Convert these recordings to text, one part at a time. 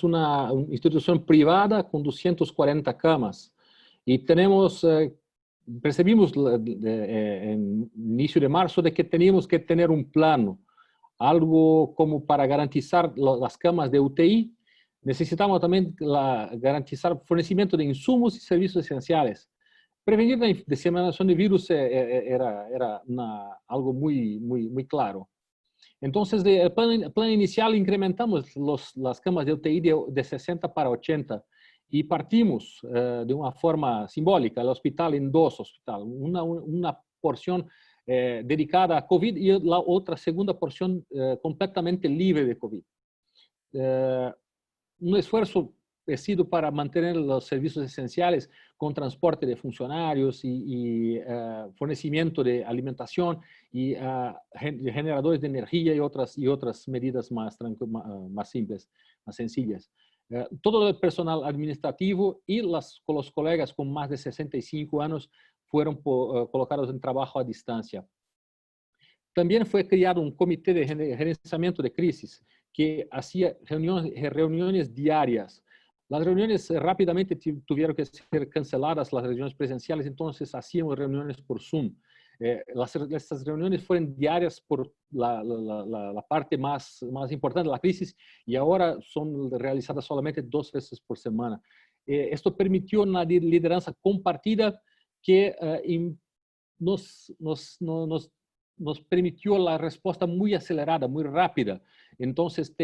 es una institución privada con 240 camas y tenemos, percibimos en inicio de marzo de que teníamos que tener un plano, algo como para garantizar las camas de UTI. Necesitamos también garantizar fornecimiento de insumos y servicios esenciales. Prevenir la diseminación de virus era algo muy claro. Entonces, el plan inicial incrementamos las camas de UTI de 60 para 80 y partimos de una forma simbólica el hospital en dos hospitales, una porción dedicada a COVID y la otra segunda porción completamente libre de COVID. Un esfuerzo ha sido para mantener los servicios esenciales con transporte de funcionarios y fornecimiento de alimentación y generadores de energía y otras medidas más simples, más sencillas. Todo el personal administrativo y los colegas con más de 65 años fueron colocados en trabajo a distancia. También fue creado un comité de gerenciamiento de crisis que hacía reuniones diarias. Las reuniones rápidamente tuvieron que ser canceladas, las reuniones presenciales, entonces hacíamos reuniones por Zoom. Estas reuniones fueron diarias por la parte más importante de la crisis y ahora son realizadas solamente 2 veces por semana. Esto permitió una lideranza compartida que nos permitió la respuesta muy acelerada, muy rápida. Entonces,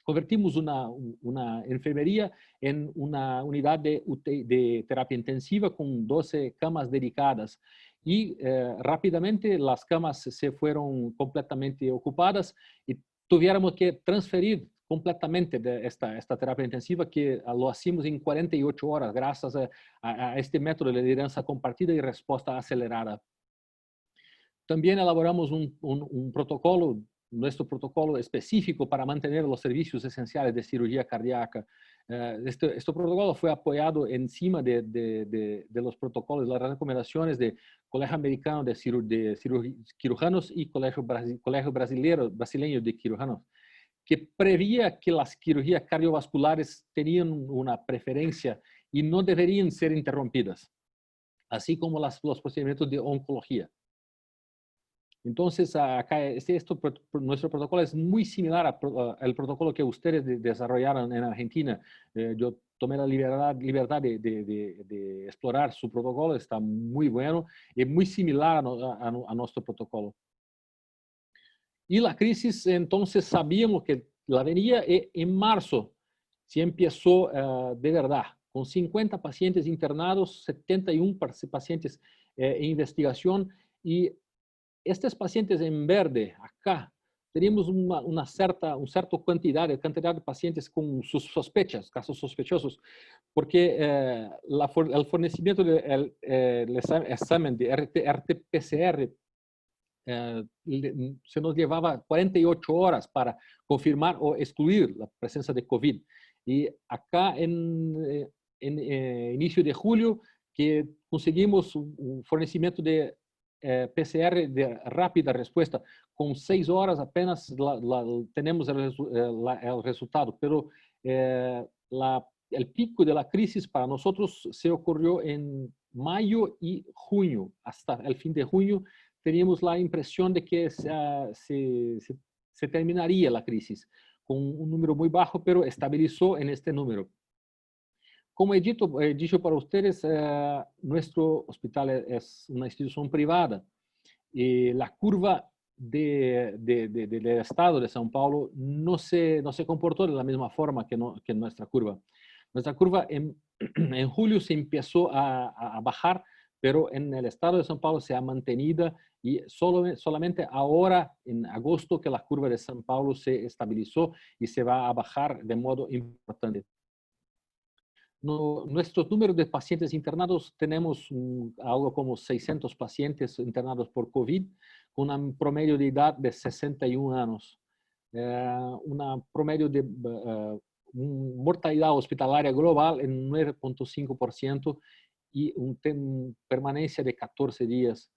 convertimos una enfermería en una unidad de terapia intensiva con 12 camas dedicadas. Y rápidamente las camas se fueron completamente ocupadas y tuviéramos que transferir completamente de esta terapia intensiva, que lo hacemos en 48 horas, gracias a este método de lideranza compartida y respuesta acelerada. También elaboramos un protocolo, nuestro protocolo específico para mantener los servicios esenciales de cirugía cardíaca. Este protocolo fue apoyado encima de los protocolos, las recomendaciones de Colegio Americano de Cirujanos y Colegio Brasileño de Cirujanos, que prevía que las cirugías cardiovasculares tenían una preferencia y no deberían ser interrumpidas, así como los procedimientos de oncología. Entonces, acá nuestro protocolo es muy similar al protocolo que ustedes desarrollaron en Argentina. Yo tomé la libertad de explorar su protocolo, está muy bueno y muy similar a nuestro protocolo. Y la crisis, entonces, sabíamos que la venía en marzo, se empezó de verdad, con 50 pacientes internados, 71 pacientes en investigación, y estos pacientes en verde, acá, teníamos una cierta cantidad de pacientes con sus sospechas, casos sospechosos, porque el fornecimiento del examen de RT-PCR se nos llevaba 48 horas para confirmar o excluir la presencia de COVID. Y acá en inicio de julio que conseguimos un fornecimiento de PCR de rápida respuesta, con 6 horas apenas tenemos el resultado, pero el pico de la crisis para nosotros se ocurrió en mayo y junio. Hasta el fin de junio teníamos la impresión de que se terminaría la crisis con un número muy bajo, pero estabilizó en este número. Como he dicho para ustedes, nuestro hospital es una institución privada y la curva del estado de São Paulo no se comportó de la misma forma que nuestra curva. Nuestra curva en julio se empezó a bajar, pero en el estado de São Paulo se ha mantenido y solamente ahora, en agosto, que la curva de São Paulo se estabilizó y se va a bajar de modo importante. Nuestros números de pacientes internados, tenemos algo como 600 pacientes internados por COVID, con un promedio de edad de 61 años. Una promedio de mortalidad hospitalaria global en 9,5% y permanencia de 14 días.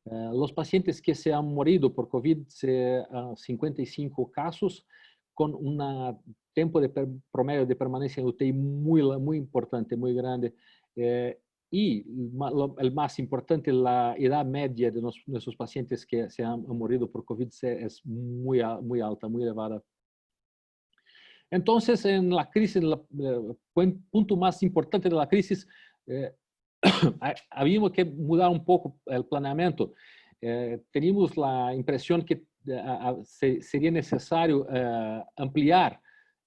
Los pacientes que se han morido por COVID, 55 casos, con un tiempo de promedio de permanencia en UTI muy importante, muy grande. Y el más importante, la edad media de nuestros pacientes que se han morido por COVID es muy alta, muy elevada. Entonces, en la crisis, el punto más importante de la crisis, habíamos que mudar un poco el planeamiento. Teníamos la impresión que sería necesario ampliar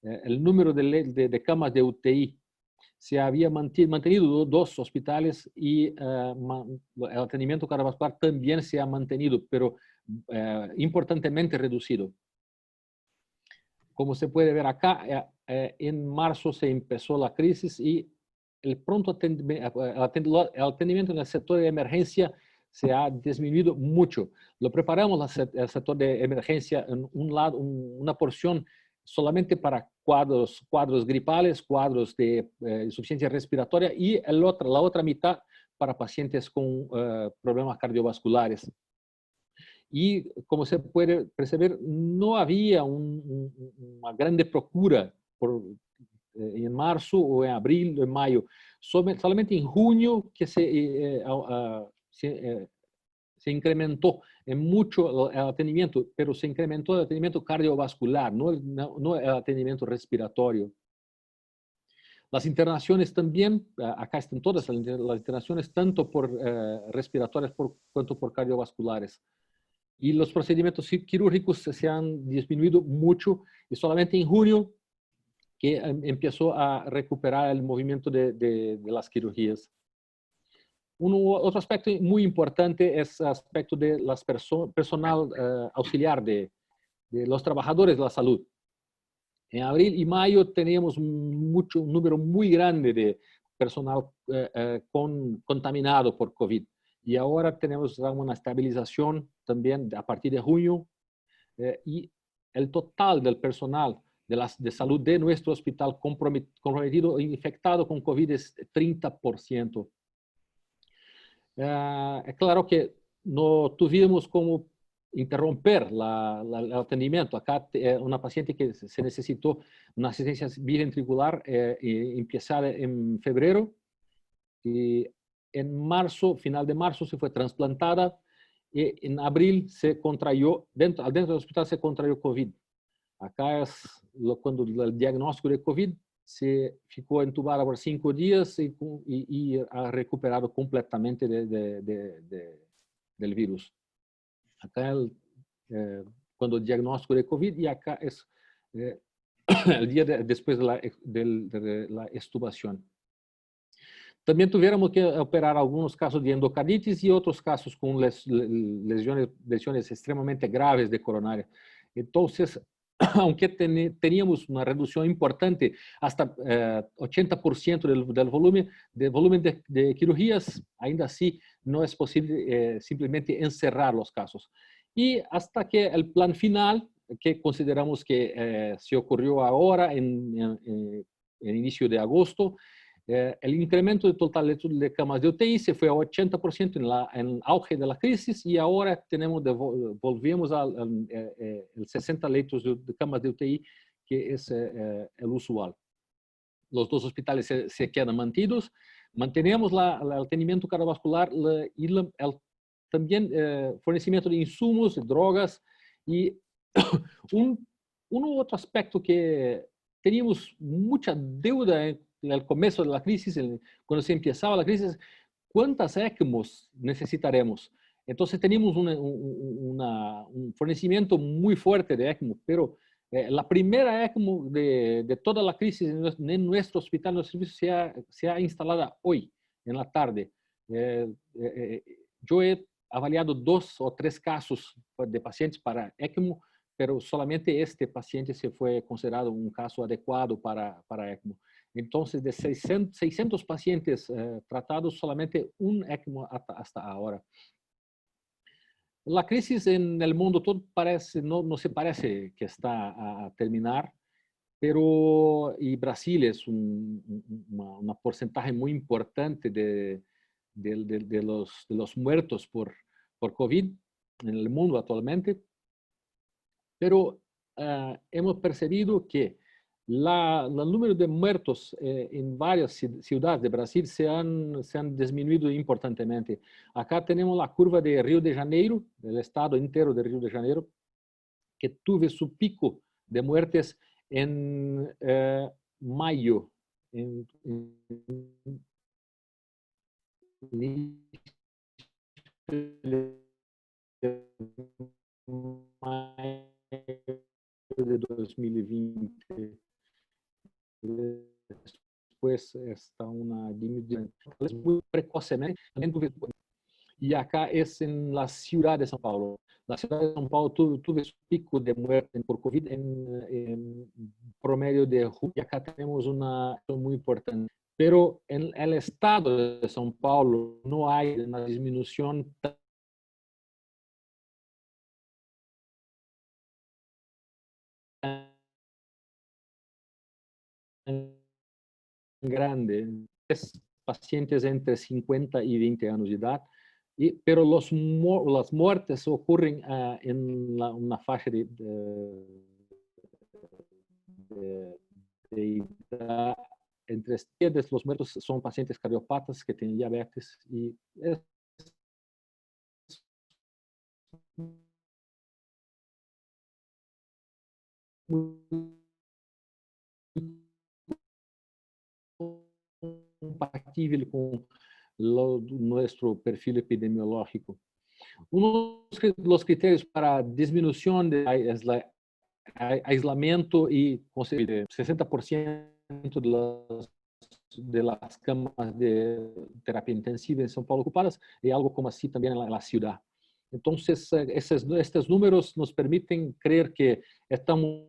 el número de camas de UTI. Se había mantenido 2 hospitales y el atendimiento cardiovascular también se ha mantenido, pero importantemente reducido. Como se puede ver acá, en marzo se empezó la crisis y el pronto atendimiento en el sector de emergencia se ha disminuido mucho. Lo preparamos el sector de emergencia en un lado, una porción solamente para cuadros gripales, cuadros de insuficiencia respiratoria y la otra mitad para pacientes con problemas cardiovasculares. Y como se puede percibir, no había una grande procura en marzo o en abril o en mayo. Solamente en junio que se incrementó en mucho el atendimiento, pero se incrementó el atendimiento cardiovascular, no el atendimiento respiratorio. Las internaciones también, acá están todas las internaciones, tanto por respiratorias cuanto por cardiovasculares. Y los procedimientos quirúrgicos se han disminuido mucho y solamente en junio que empezó a recuperar el movimiento de las cirugías. Otro aspecto muy importante es el aspecto de las personal auxiliar de los trabajadores de la salud. En abril y mayo teníamos un número muy grande de personal contaminado por COVID. Y ahora tenemos una estabilización también a partir de junio y el total del personal de salud de nuestro hospital comprometido e infectado con COVID es 30%. Es claro que no tuvimos como interromper el atendimiento. Acá una paciente que se necesitó una asistencia biventricular empezada en febrero y en marzo, final de marzo, se fue trasplantada y en abril se contrayó, dentro del hospital se contrayó COVID. Acá es cuando el diagnóstico de COVID se ficou entubada por 5 días y ha recuperado completamente del virus. Acá cuando el diagnóstico de COVID y acá es el día después de la extubación. También tuviéramos que operar algunos casos de endocarditis y otros casos con lesiones extremadamente graves de coronaria. Entonces, aunque teníamos una reducción importante, hasta 80% del volumen de cirugías, ainda así no es posible simplemente encerrar los casos. Y hasta que el plan final, que consideramos que se ocurrió ahora en inicio de agosto, el incremento de total de camas de UTI se fue a 80% en el auge de la crisis y ahora volvemos al 60 leitos de camas de UTI, que es el usual. Los 2 hospitales se quedan mantenidos. Mantenemos el atendimiento cardiovascular y también fornecimiento de insumos, de drogas y otro aspecto que teníamos mucha deuda en el comienzo de la crisis, cuando se empezaba la crisis, ¿cuántas ECMOs necesitaremos? Entonces teníamos un fornecimiento muy fuerte de ECMO, pero la primera ECMO de toda la crisis en nuestro hospital, en nuestro servicio, se ha instalado hoy, en la tarde. Yo he avaliado 2 o 3 casos de pacientes para ECMO, pero solamente este paciente se fue considerado un caso adecuado para ECMO. Entonces, de 600 pacientes tratados, solamente un ECMO hasta ahora. La crisis en el mundo todo no se parece que está a terminar, pero y Brasil es una porcentaje muy importante de los muertos por COVID en el mundo actualmente. Pero hemos percibido que el número de muertos en varias ciudades de Brasil se han disminuido importantemente. Acá tenemos la curva de Río de Janeiro, del estado entero de Río de Janeiro, que tuvo su pico de muertes en mayo, en mayo de 2020. Después está una disminución muy precocemente. Y acá es en la ciudad de São Paulo. La ciudad de São Paulo tuvo su pico de muerte por COVID en promedio de julio. Y acá tenemos una muy importante. Pero en el estado de São Paulo no hay una disminución tan grande. Es pacientes entre 50 y 20 años de edad, pero las muertes ocurren en una fase de edad entre 10. Los muertos son pacientes cardiopatas que tienen diabetes y es compatible con nuestro perfil epidemiológico. Uno de los criterios para disminución de aislamiento y 60% de las camas de terapia intensiva en São Paulo ocupadas y algo como así también en la ciudad. Entonces, estos números nos permiten creer que estamos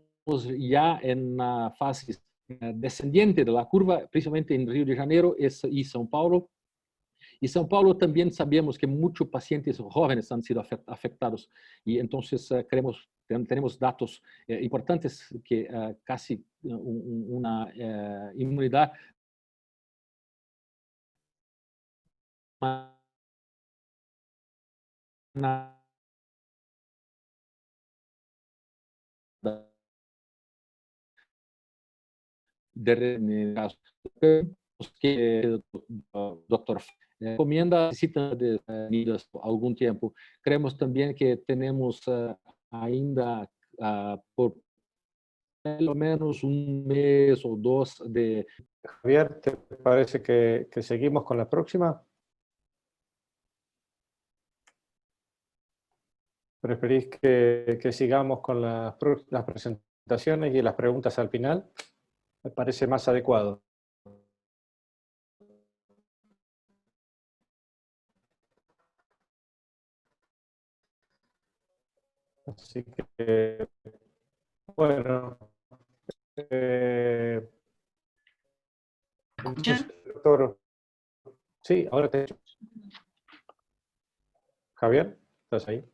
ya en una fase descendiente de la curva, principalmente en Río de Janeiro y São Paulo. Y São Paulo también sabemos que muchos pacientes jóvenes han sido afectados y entonces tenemos datos importantes que casi una inmunidad de casos que el doctor recomienda visita de medidas por algún tiempo. Creemos también que tenemos ainda por lo menos un mes o dos de... Javier, ¿te parece que seguimos con la próxima? ¿Preferís que sigamos con las presentaciones y las preguntas al final? Me parece más adecuado. Así que, bueno, doctor, sí, ahora te... Javier, ¿estás ahí?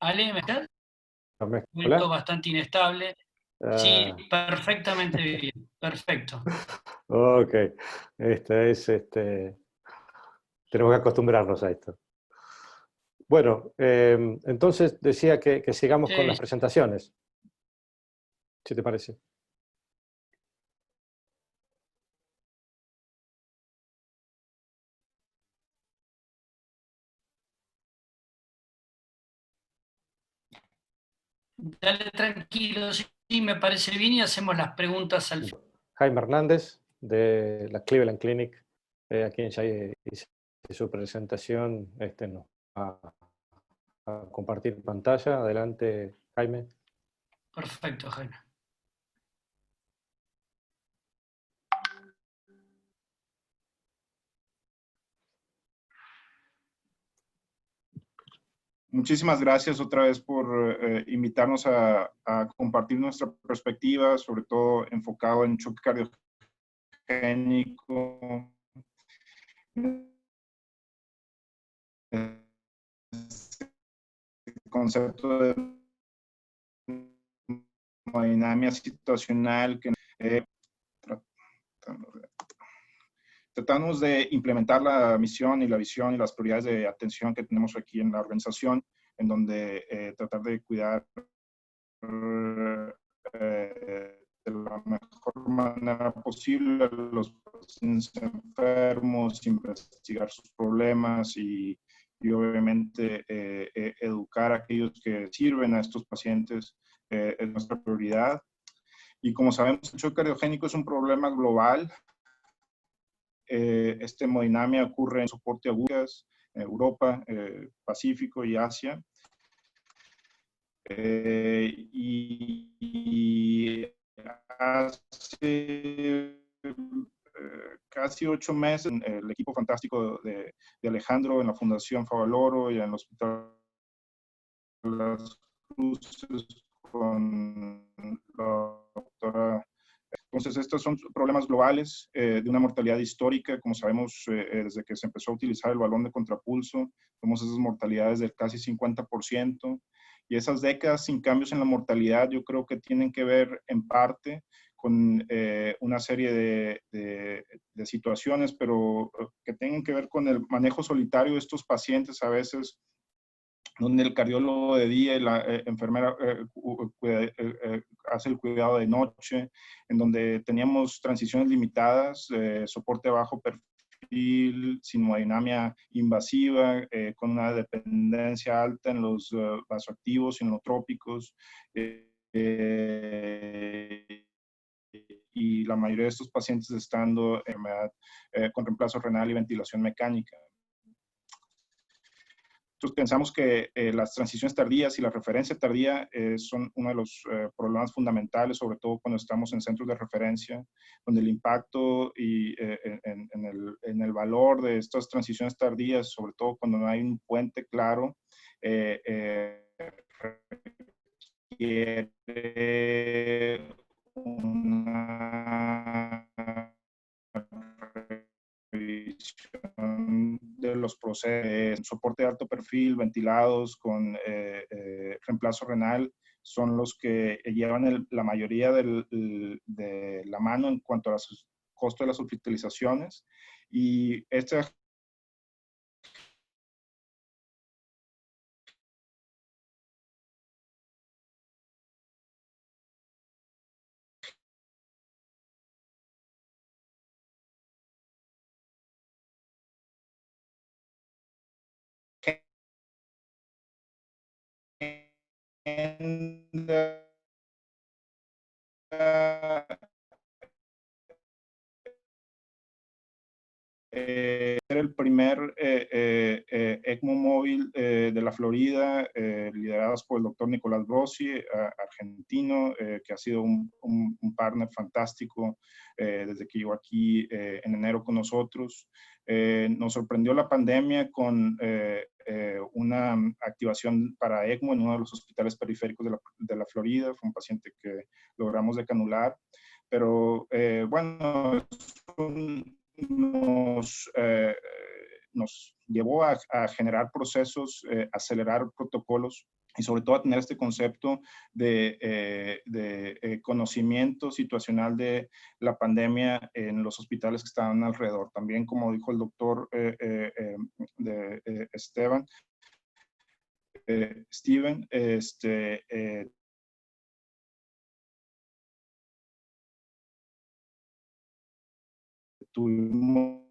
Ale, ¿me estás? Hola. Bastante inestable. Sí, perfectamente bien. Perfecto. Ok. Tenemos que acostumbrarnos a esto. Bueno, entonces decía que sigamos con las presentaciones. ¿Qué te parece? Dale tranquilo, sí, me parece bien y hacemos las preguntas al final. Jaime Hernández, de la Cleveland Clinic, a quien ya hice su presentación, no, a compartir pantalla. Adelante, Jaime. Perfecto, Jaime. Muchísimas gracias otra vez por invitarnos a compartir nuestra perspectiva, sobre todo enfocado en choque cardiogénico. El concepto de hemodinamia situacional que tratamos de implementar la misión y la visión y las prioridades de atención que tenemos aquí en la organización en donde tratar de cuidar de la mejor manera posible a los pacientes enfermos, investigar sus problemas y obviamente educar a aquellos que sirven a estos pacientes es nuestra prioridad. Y como sabemos, el choque cardiogénico es un problema global. Esta hemodinamia ocurre en soporte agudo en Europa, Pacífico y Asia. Y hace casi 8 meses, el equipo fantástico de Alejandro en la Fundación Favaloro y en el Hospital Las Cruces con la doctora. Entonces, estos son problemas globales de una mortalidad histórica. Como sabemos, desde que se empezó a utilizar el balón de contrapulso, vemos esas mortalidades del casi 50%. Y esas décadas sin cambios en la mortalidad, yo creo que tienen que ver en parte con una serie de situaciones, pero que tienen que ver con el manejo solitario de estos pacientes a veces, donde el cardiólogo de día y la enfermera hace el cuidado de noche, en donde teníamos transiciones limitadas, soporte bajo perfil, sin hemodinamia invasiva, con una dependencia alta en los vasoactivos, inotrópicos, y la mayoría de estos pacientes estando en enfermedad con reemplazo renal y ventilación mecánica. Entonces pensamos que las transiciones tardías y la referencia tardía son uno de los problemas fundamentales, sobre todo cuando estamos en centros de referencia, donde el impacto y, en el valor de estas transiciones tardías, sobre todo cuando no hay un puente claro, requiere una revisión de los procesos, soporte de alto perfil, ventilados con reemplazo renal, son los que llevan la mayoría de la mano en cuanto a los costos de las hospitalizaciones. Y esta era el primer ECMO móvil de la Florida, liderados por el doctor Nicolás Rossi, argentino, que ha sido un partner fantástico desde que llegó aquí en enero con nosotros. Nos sorprendió la pandemia con una activación para ECMO en uno de los hospitales periféricos de la Florida. Fue un paciente que logramos decanular. Pero bueno, nos llevó a generar procesos, acelerar protocolos y sobre todo a tener este concepto de conocimiento situacional de la pandemia en los hospitales que estaban alrededor. También, como dijo el doctor Steven, tuvimos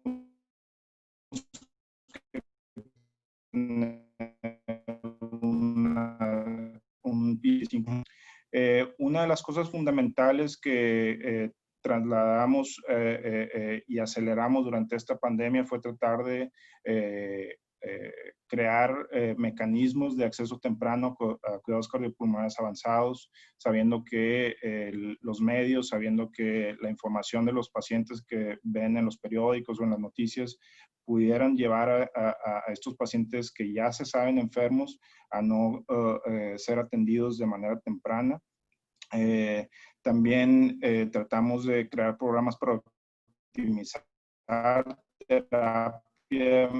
una de las cosas fundamentales que trasladamos y aceleramos durante esta pandemia fue tratar de crear mecanismos de acceso temprano a cuidados cardiopulmonares avanzados, sabiendo que los medios, sabiendo que la información de los pacientes que ven en los periódicos o en las noticias pudieran llevar a estos pacientes que ya se saben enfermos a no ser atendidos de manera temprana. También tratamos de crear programas para optimizar terapia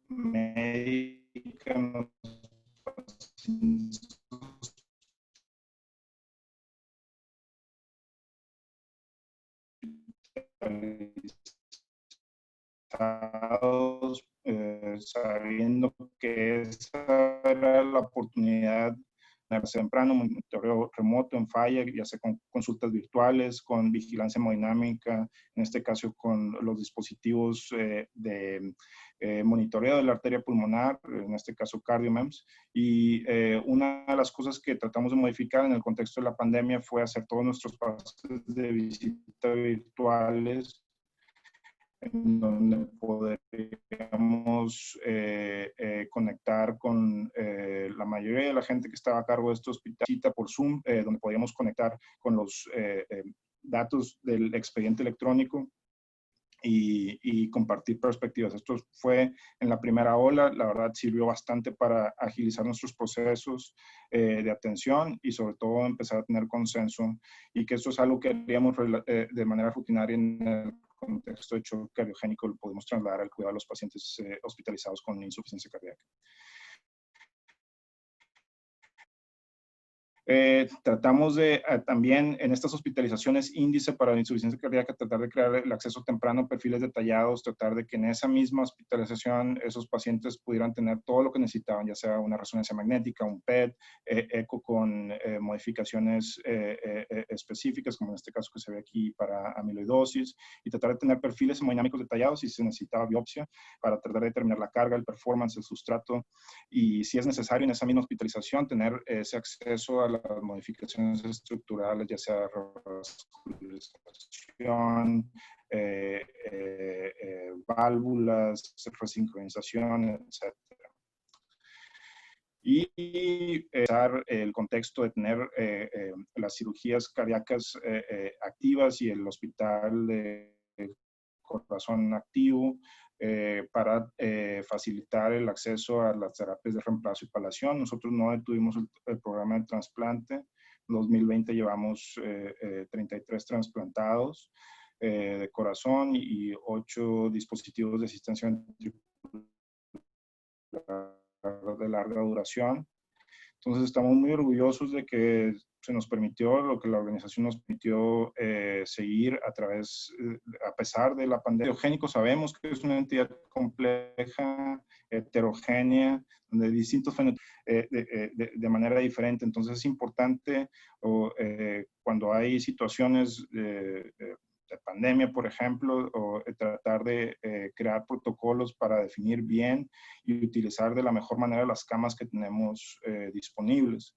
médica en los pacientes hospitalizados, sabiendo que esa era la oportunidad temprano, monitoreo remoto en falla, ya sea con consultas virtuales, con vigilancia hemodinámica, en este caso con los dispositivos de monitoreo de la arteria pulmonar, en este caso CardioMEMS. Y una de las cosas que tratamos de modificar en el contexto de la pandemia fue hacer todos nuestros pases de visita virtuales, en donde podríamos conectar con la mayoría de la gente que estaba a cargo de este hospital, cita por Zoom, donde podíamos conectar con los datos del expediente electrónico y compartir perspectivas. Esto fue en la primera ola, la verdad sirvió bastante para agilizar nuestros procesos de atención y sobre todo empezar a tener consenso, y que esto es algo que haríamos de manera rutinaria en el contexto de choque cardiogénico, lo podemos trasladar al cuidado de los pacientes hospitalizados con insuficiencia cardíaca. Tratamos de también en estas hospitalizaciones índice para la insuficiencia cardíaca, tratar de crear el acceso temprano, perfiles detallados, tratar de que en esa misma hospitalización esos pacientes pudieran tener todo lo que necesitaban, ya sea una resonancia magnética, un PET, eco con modificaciones específicas, como en este caso que se ve aquí para amiloidosis, y tratar de tener perfiles hemodinámicos detallados si se necesitaba biopsia, para tratar de determinar la carga, el performance, el sustrato, y si es necesario en esa misma hospitalización tener ese acceso a las modificaciones estructurales, ya sea revascularización, válvulas, resincronización, etc. Y usar el contexto de tener las cirugías cardíacas activas y el hospital de corazón activo para facilitar el acceso a las terapias de reemplazo y palación. Nosotros no detuvimos el programa de trasplante. En 2020 llevamos 33 trasplantados de corazón y 8 dispositivos de asistencia de larga duración. Entonces estamos muy orgullosos de que se nos permitió, lo que la organización nos permitió seguir a través, a pesar de la pandemia. Cardiogénico sabemos que es una entidad compleja, heterogénea, de distintos fenotipos de manera diferente. Entonces es importante cuando hay situaciones de pandemia, por ejemplo, o tratar de crear protocolos para definir bien y utilizar de la mejor manera las camas que tenemos disponibles.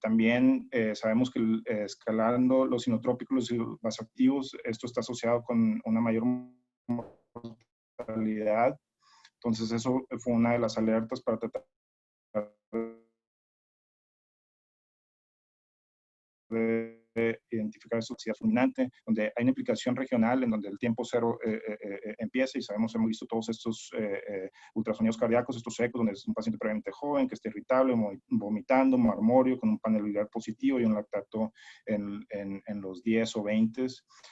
También sabemos que escalando los inotrópicos y los vasoactivos, esto está asociado con una mayor mortalidad. Entonces eso fue una de las alertas para tratar de identificar esa sociedad fulminante, donde hay una implicación regional en donde el tiempo cero empieza, y hemos visto todos estos ultrasonidos cardíacos, estos ecos, donde es un paciente previamente joven, que está irritable, vomitando, marmorio, con un panel biliar positivo y un lactato en los 10 o 20.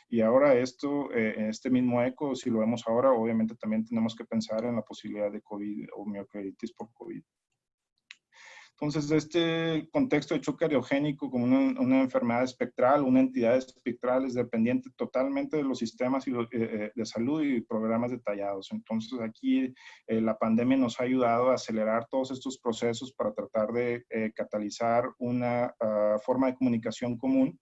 Y ahora esto, en este mismo eco, si lo vemos ahora, obviamente también tenemos que pensar en la posibilidad de COVID o miocarditis por COVID. Entonces, este contexto de choque cardiogénico como una enfermedad espectral, una entidad espectral, es dependiente totalmente de los sistemas de salud y programas detallados. Entonces, aquí la pandemia nos ha ayudado a acelerar todos estos procesos para tratar de catalizar una forma de comunicación común,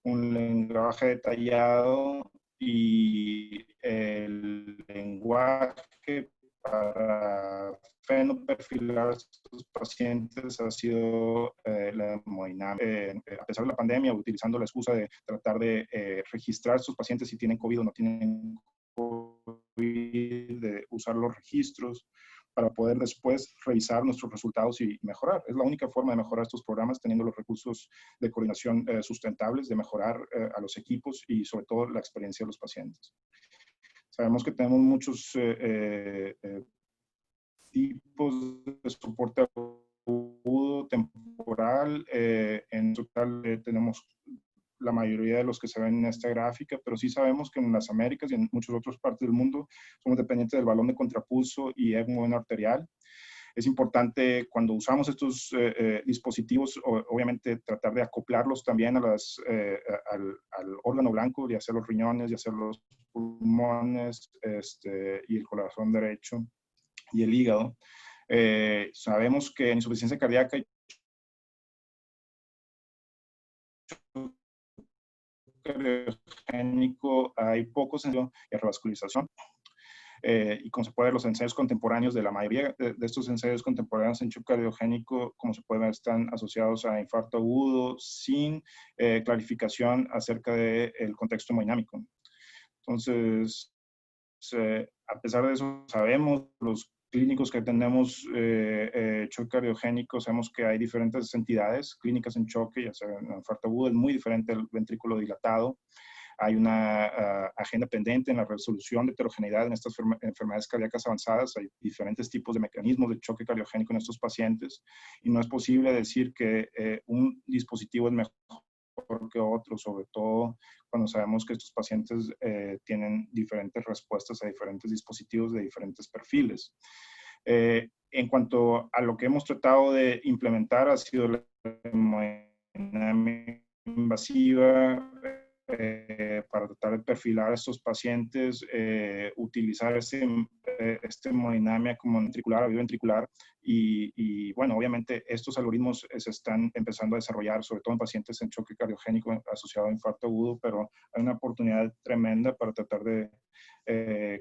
un lenguaje detallado y el lenguaje para fenoperfilar a estos pacientes ha sido la hemodinámica. A pesar de la pandemia, utilizando la excusa de tratar de registrar a estos pacientes si tienen COVID o no tienen COVID, de usar los registros para poder después revisar nuestros resultados y mejorar. Es la única forma de mejorar estos programas, teniendo los recursos de coordinación sustentables, de mejorar a los equipos y sobre todo la experiencia de los pacientes. Sabemos que tenemos muchos tipos de soporte agudo, temporal. En total tenemos la mayoría de los que se ven en esta gráfica, pero sí sabemos que en las Américas y en muchas otras partes del mundo somos dependientes del balón de contrapulso y ECMO arterial. Es importante cuando usamos estos dispositivos, obviamente tratar de acoplarlos también al órgano blanco, ya sea los riñones, ya sea los pulmones y el corazón derecho. y el hígado. Sabemos que en insuficiencia cardíaca y cardiogénico hay pocos ensayos de revascularización. Y como se puede ver, los ensayos contemporáneos de la mayoría de estos ensayos contemporáneos en choque cardiogénico, como se puede ver, están asociados a infarto agudo sin clarificación acerca del contexto hemodinámico. Entonces, a pesar de eso, sabemos, los clínicos que atendemos choque cardiogénico, sabemos que hay diferentes entidades clínicas en choque, ya sea en infarto agudo, es muy diferente al ventrículo dilatado. Hay una agenda pendiente en la resolución de heterogeneidad en estas enfermedades cardíacas avanzadas. Hay diferentes tipos de mecanismos de choque cardiogénico en estos pacientes y no es posible decir que un dispositivo es mejor que otro, sobre todo cuando sabemos que estos pacientes tienen diferentes respuestas a diferentes dispositivos de diferentes perfiles. En cuanto a lo que hemos tratado de implementar, ha sido la hemodinámica invasiva, para tratar de perfilar a estos pacientes, utilizar este hemodinamia como ventricular, bioventricular, y bueno, obviamente estos algoritmos se están empezando a desarrollar, sobre todo en pacientes en choque cardiogénico asociado a infarto agudo, pero hay una oportunidad tremenda para tratar de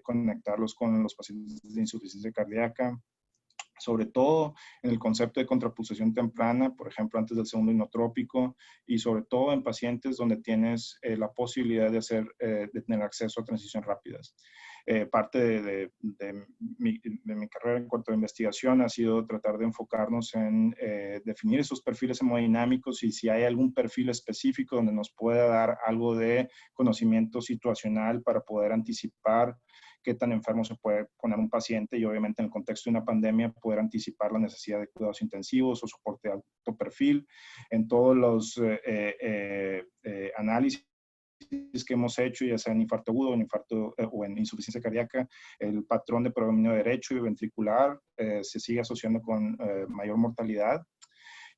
conectarlos con los pacientes de insuficiencia cardíaca, sobre todo en el concepto de contrapulsación temprana, por ejemplo, antes del segundo inotrópico, y sobre todo en pacientes donde tienes la posibilidad de tener acceso a transición rápidas. Parte de mi carrera en cuanto a investigación ha sido tratar de enfocarnos en definir esos perfiles hemodinámicos y si hay algún perfil específico donde nos pueda dar algo de conocimiento situacional para poder anticipar qué tan enfermo se puede poner un paciente y obviamente en el contexto de una pandemia poder anticipar la necesidad de cuidados intensivos o soporte de alto perfil. En todos los análisis que hemos hecho, ya sea en infarto agudo o en insuficiencia cardíaca, el patrón de predominio derecho y ventricular se sigue asociando con mayor mortalidad.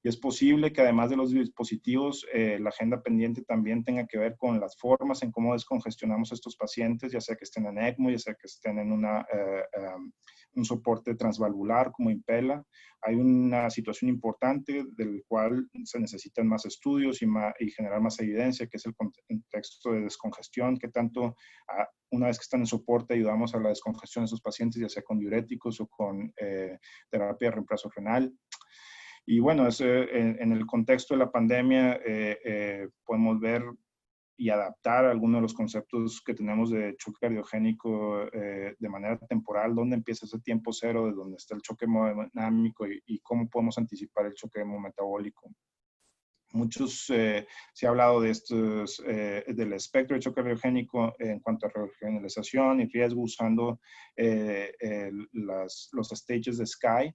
Y es posible que además de los dispositivos, la agenda pendiente también tenga que ver con las formas en cómo descongestionamos a estos pacientes, ya sea que estén en ECMO, ya sea que estén en un soporte transvalvular como Impella. Hay una situación importante del cual se necesitan más estudios y generar más evidencia, que es el contexto de descongestión, que tanto una vez que están en soporte ayudamos a la descongestión de esos pacientes, ya sea con diuréticos o con terapia de reemplazo renal. Y bueno, en el contexto de la pandemia podemos ver y adaptar algunos de los conceptos que tenemos de choque cardiogénico de manera temporal, dónde empieza ese tiempo cero, de dónde está el choque hemodinámico y cómo podemos anticipar el choque hemometabólico. Se ha hablado de del espectro de choque cardiogénico en cuanto a regionalización y riesgo usando los stages de SCAI.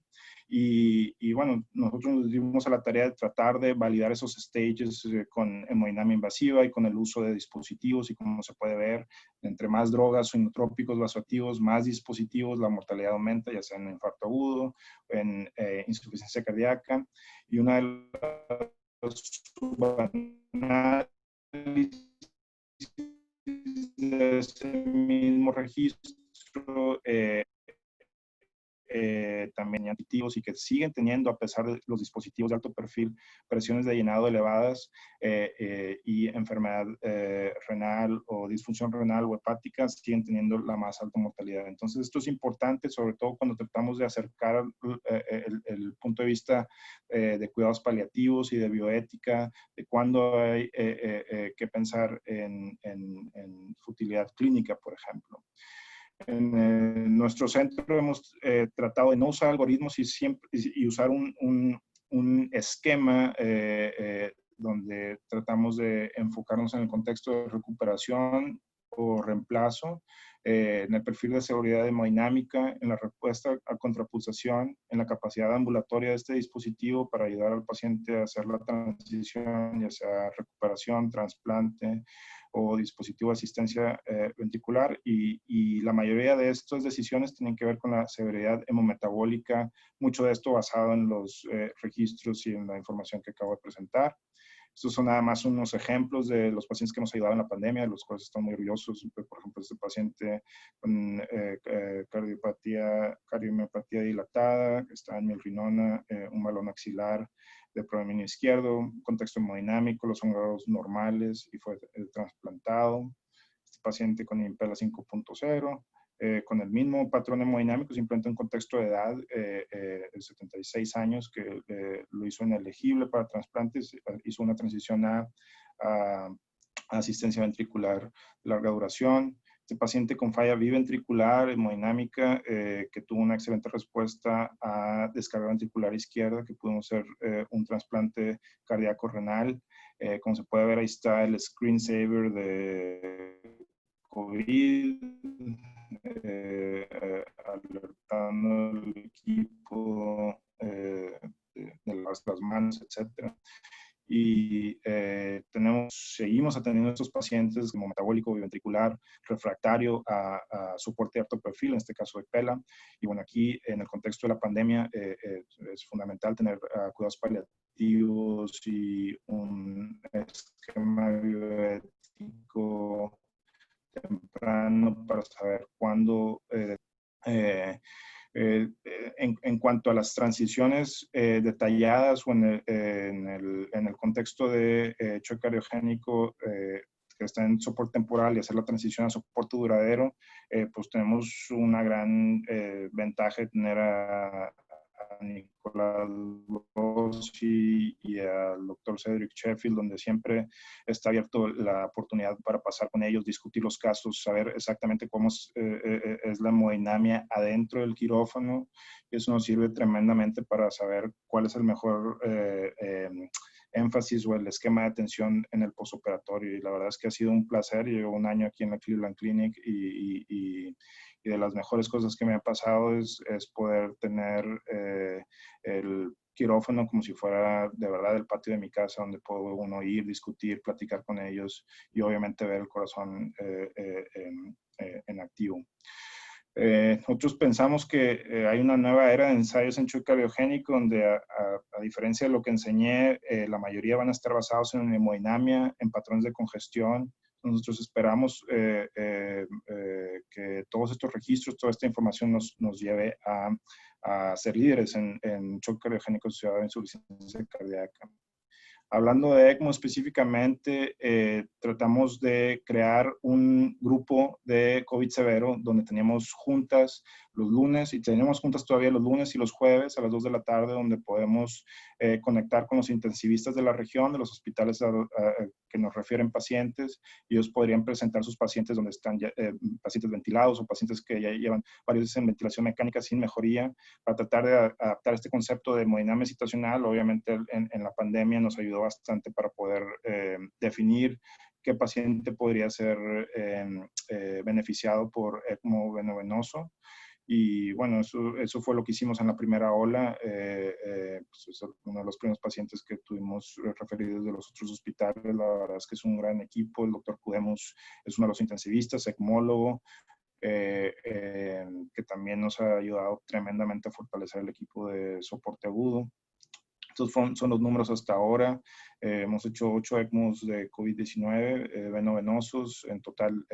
Y bueno, nosotros nos dimos a la tarea de tratar de validar esos stages con hemodinamia invasiva y con el uso de dispositivos, y como se puede ver, entre más drogas o inotrópicos vasoactivos, más dispositivos, la mortalidad aumenta, ya sea en infarto agudo, en insuficiencia cardíaca. Y una de los subanálisis de ese mismo registro también adictivos y que siguen teniendo, a pesar de los dispositivos de alto perfil, presiones de llenado elevadas y enfermedad renal o disfunción renal o hepática, siguen teniendo la más alta mortalidad. Entonces, esto es importante, sobre todo cuando tratamos de acercar el punto de vista de cuidados paliativos y de bioética, de cuándo hay que pensar en futilidad clínica, por ejemplo. En nuestro centro hemos tratado de no usar algoritmos y usar un esquema donde tratamos de enfocarnos en el contexto de recuperación o reemplazo, en el perfil de seguridad hemodinámica, en la respuesta a contrapulsación, en la capacidad ambulatoria de este dispositivo para ayudar al paciente a hacer la transición, ya sea recuperación, trasplante o dispositivo de asistencia ventricular, y la mayoría de estas decisiones tienen que ver con la severidad hemometabólica, mucho de esto basado en los registros y en la información que acabo de presentar. Estos son nada más unos ejemplos de los pacientes que nos ayudaron en la pandemia, de los cuales estamos muy orgullosos. Por ejemplo, este paciente con cardiomiopatía dilatada, que está en milrinona, un balón axilar de predominio izquierdo, contexto hemodinámico, los sangrados normales y fue trasplantado. Este paciente con Impella 5.0. Con el mismo patrón hemodinámico, simplemente en contexto de edad, de 76 años, que lo hizo inelegible para trasplantes, hizo una transición a asistencia ventricular de larga duración. Este paciente con falla biventricular hemodinámica, que tuvo una excelente respuesta a descarga ventricular izquierda, que pudo ser un trasplante cardíaco renal. Como se puede ver, ahí está el screensaver de COVID, alertando al equipo de las manos, etc. Y seguimos atendiendo a estos pacientes como metabólico biventricular refractario a soporte de alto perfil, en este caso de PELA. Y bueno, aquí en el contexto de la pandemia es fundamental tener cuidados paliativos y un esquema bioético temprano para saber cuándo, en cuanto a las transiciones detalladas o en el contexto de choque cardiogénico que está en soporte temporal y hacer la transición a soporte duradero, pues tenemos una gran ventaja de tener a Nicolás Bossi y al doctor Cedric Sheffield, donde siempre está abierto la oportunidad para pasar con ellos, discutir los casos, saber exactamente cómo es la hemodinamia adentro del quirófano. Y eso nos sirve tremendamente para saber cuál es el mejor énfasis o el esquema de atención en el postoperatorio. Y la verdad es que ha sido un placer. Llevo un año aquí en la Cleveland Clinic y de las mejores cosas que me ha pasado es poder tener el quirófano como si fuera de verdad el patio de mi casa, donde puedo uno ir, discutir, platicar con ellos y obviamente ver el corazón en activo. Nosotros pensamos que hay una nueva era de ensayos en choque cardiogénico donde a diferencia de lo que enseñé, la mayoría van a estar basados en hemodinamia, en patrones de congestión. Nosotros esperamos que todos estos registros, toda esta información nos lleve a ser líderes en choque cardiogénico asociado a insuficiencia cardíaca. Hablando de ECMO específicamente, tratamos de crear un grupo de COVID severo donde teníamos juntas los lunes y tenemos juntas todavía los lunes y los jueves a las 2 de la tarde, donde podemos conectar con los intensivistas de la región, de los hospitales que nos refieren pacientes, y ellos podrían presentar sus pacientes donde están pacientes ventilados o pacientes que ya llevan varios meses en ventilación mecánica sin mejoría, para tratar de adaptar este concepto de hemodinamia situacional. Obviamente en la pandemia nos ayudó bastante para poder definir qué paciente podría ser beneficiado por ECMO venovenoso. Y bueno, eso fue lo que hicimos en la primera ola. Pues es uno de los primeros pacientes que tuvimos referidos de los otros hospitales. La verdad es que es un gran equipo. El doctor Cudemos es uno de los intensivistas, ecmólogo, que también nos ha ayudado tremendamente a fortalecer el equipo de soporte agudo. Estos son los números hasta ahora. Hemos hecho 8 ECMOs de COVID-19 venovenosos, en total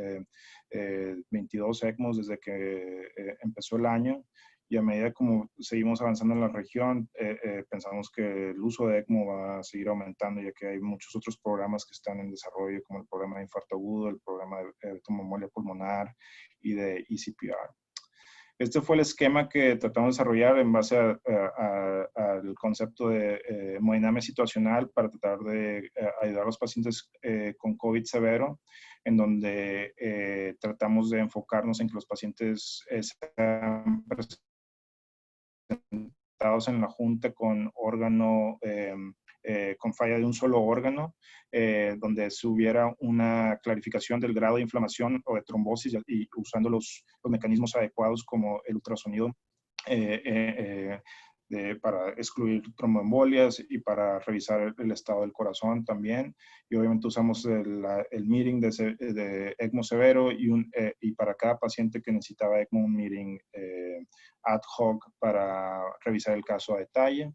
22 ECMOs desde que empezó el año. Y a medida como seguimos avanzando en la región, pensamos que el uso de ECMO va a seguir aumentando, ya que hay muchos otros programas que están en desarrollo, como el programa de infarto agudo, el programa de tromboembolia pulmonar y de ECPR. Este fue el esquema que tratamos de desarrollar en base al concepto de hemodinamia situacional para tratar de ayudar a los pacientes con COVID severo, en donde tratamos de enfocarnos en que los pacientes sean presentados en la junta con órgano con falla de un solo órgano, donde se hubiera una clarificación del grado de inflamación o de trombosis y usando los mecanismos adecuados como el ultrasonido para excluir tromboembolias y para revisar el estado del corazón también. Y obviamente usamos el meeting de ECMO severo y para cada paciente que necesitaba ECMO un meeting ad hoc para revisar el caso a detalle.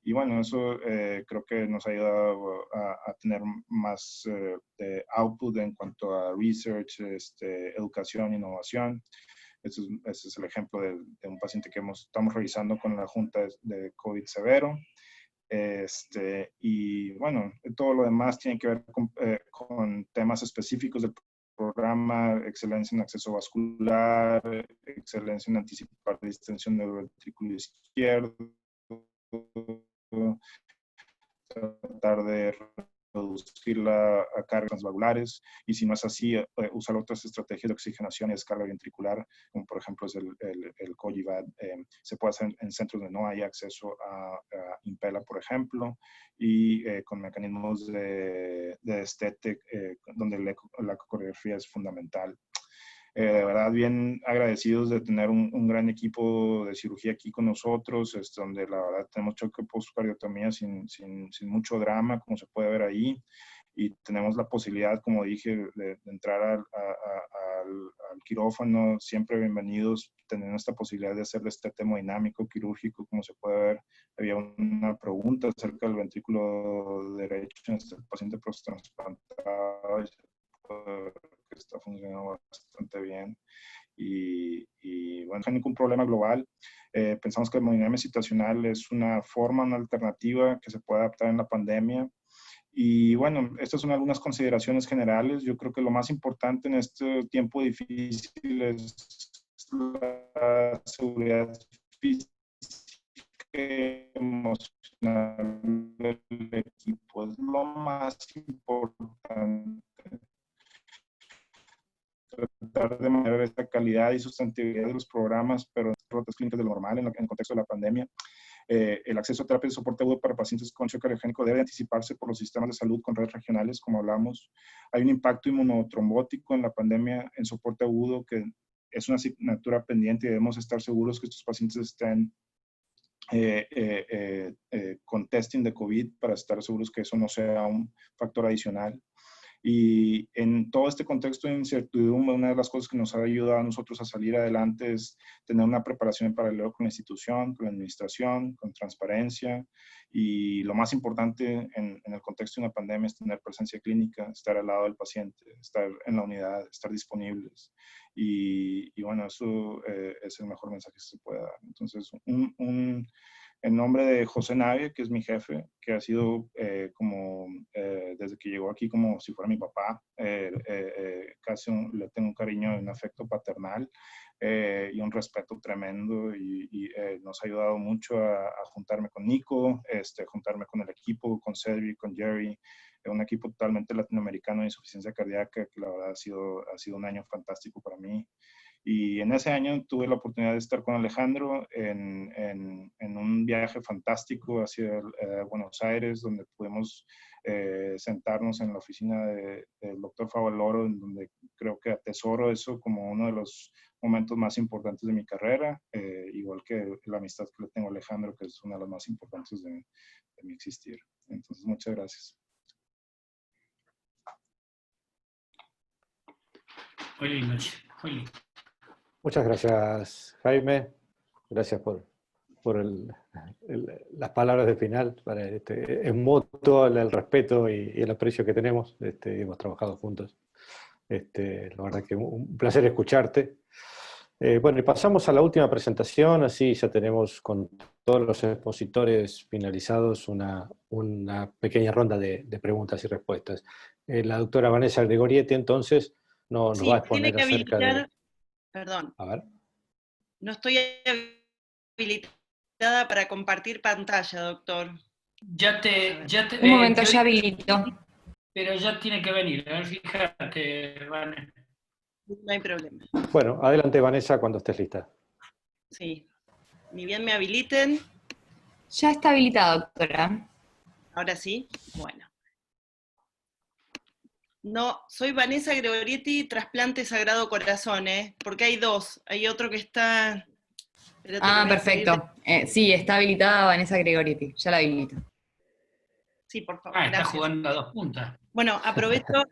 Y bueno, eso creo que nos ha ayudado a tener más de output en cuanto a research, educación, innovación. Ese es el ejemplo de un paciente que estamos revisando con la Junta de COVID severo. Y bueno, todo lo demás tiene que ver con temas específicos del programa, excelencia en acceso vascular, excelencia en anticipar distensión del ventrículo izquierdo, tratar de reducirla a cargas transvalvulares, y si no es así, usar otras estrategias de oxigenación y descarga ventricular, como por ejemplo es el Cogivad. Se puede hacer en centros donde no hay acceso a Impella, por ejemplo, y con mecanismos de destete, donde la ecografía es fundamental. De verdad, bien agradecidos de tener un gran equipo de cirugía aquí con nosotros, donde la verdad tenemos choque postcariotomía sin mucho drama, como se puede ver ahí, y tenemos la posibilidad, como dije, de entrar al quirófano. Siempre bienvenidos, teniendo esta posibilidad de hacer destete hemodinámico quirúrgico. Como se puede ver, había una pregunta acerca del ventrículo derecho en este paciente post-trasplantado, y se puede ver que está funcionando bastante bien. Y bueno, no hay ningún problema global. Pensamos que la hemodinámica situacional es una forma, una alternativa que se puede adaptar en la pandemia. Y bueno, estas son algunas consideraciones generales. Yo creo que lo más importante en este tiempo difícil es la seguridad física y emocional del equipo. Es lo más importante. Tratar de mantener esta calidad y sustentabilidad de los programas, pero en rutas clínicas de lo normal en el contexto de la pandemia. El acceso a terapia de soporte agudo para pacientes con choque cardiogénico debe anticiparse por los sistemas de salud con redes regionales, como hablamos. Hay un impacto inmunotrombótico en la pandemia en soporte agudo, que es una asignatura pendiente, y debemos estar seguros que estos pacientes estén con testing de COVID para estar seguros que eso no sea un factor adicional. Y en todo este contexto de incertidumbre, una de las cosas que nos ha ayudado a nosotros a salir adelante es tener una preparación en paralelo con la institución, con la administración, con transparencia. Y lo más importante en el contexto de una pandemia es tener presencia clínica, estar al lado del paciente, estar en la unidad, estar disponibles. Y bueno, eso es el mejor mensaje que se puede dar. Entonces, en nombre de José Navia, que es mi jefe, que ha sido desde que llegó aquí como si fuera mi papá, casi le tengo un cariño y un afecto paternal, y un respeto tremendo, y nos ha ayudado mucho a juntarme con Nico, juntarme con el equipo, con Cedric, con Jerry, un equipo totalmente latinoamericano de insuficiencia cardíaca, que la verdad ha sido un año fantástico para mí. Y en ese año tuve la oportunidad de estar con Alejandro en un viaje fantástico hacia Buenos Aires, donde pudimos sentarnos en la oficina del doctor Favaloro, en donde creo que atesoro eso como uno de los momentos más importantes de mi carrera, igual que la amistad que le tengo a Alejandro, que es una de las más importantes de mi existir. Entonces, muchas gracias. Muchas gracias, Jaime. Gracias por las palabras de final. Es mutuo el respeto y el aprecio que tenemos. Hemos trabajado juntos. La verdad que un placer escucharte. Bueno, y pasamos a la última presentación. Así ya tenemos con todos los expositores finalizados una pequeña ronda de preguntas y respuestas. La doctora Vanessa Gregorietti, entonces, nos va a exponer acerca de... Perdón. A ver. No estoy habilitada para compartir pantalla, doctor. Un momento, ya habilito. Pero ya tiene que venir, a ver, fíjate, Vanessa. No hay problema. Bueno, adelante, Vanessa, cuando estés lista. Sí. Ni bien me habiliten. Ya está habilitada, doctora. Ahora sí. Bueno. No, soy Vanessa Gregorietti, trasplante Sagrado Corazón, porque hay dos. Hay otro que está... Perfecto. Sí, está habilitada Vanessa Gregorietti. Ya la habilito. Sí, por favor. Está gracias. jugando a 2 puntas. Bueno, aprovecho...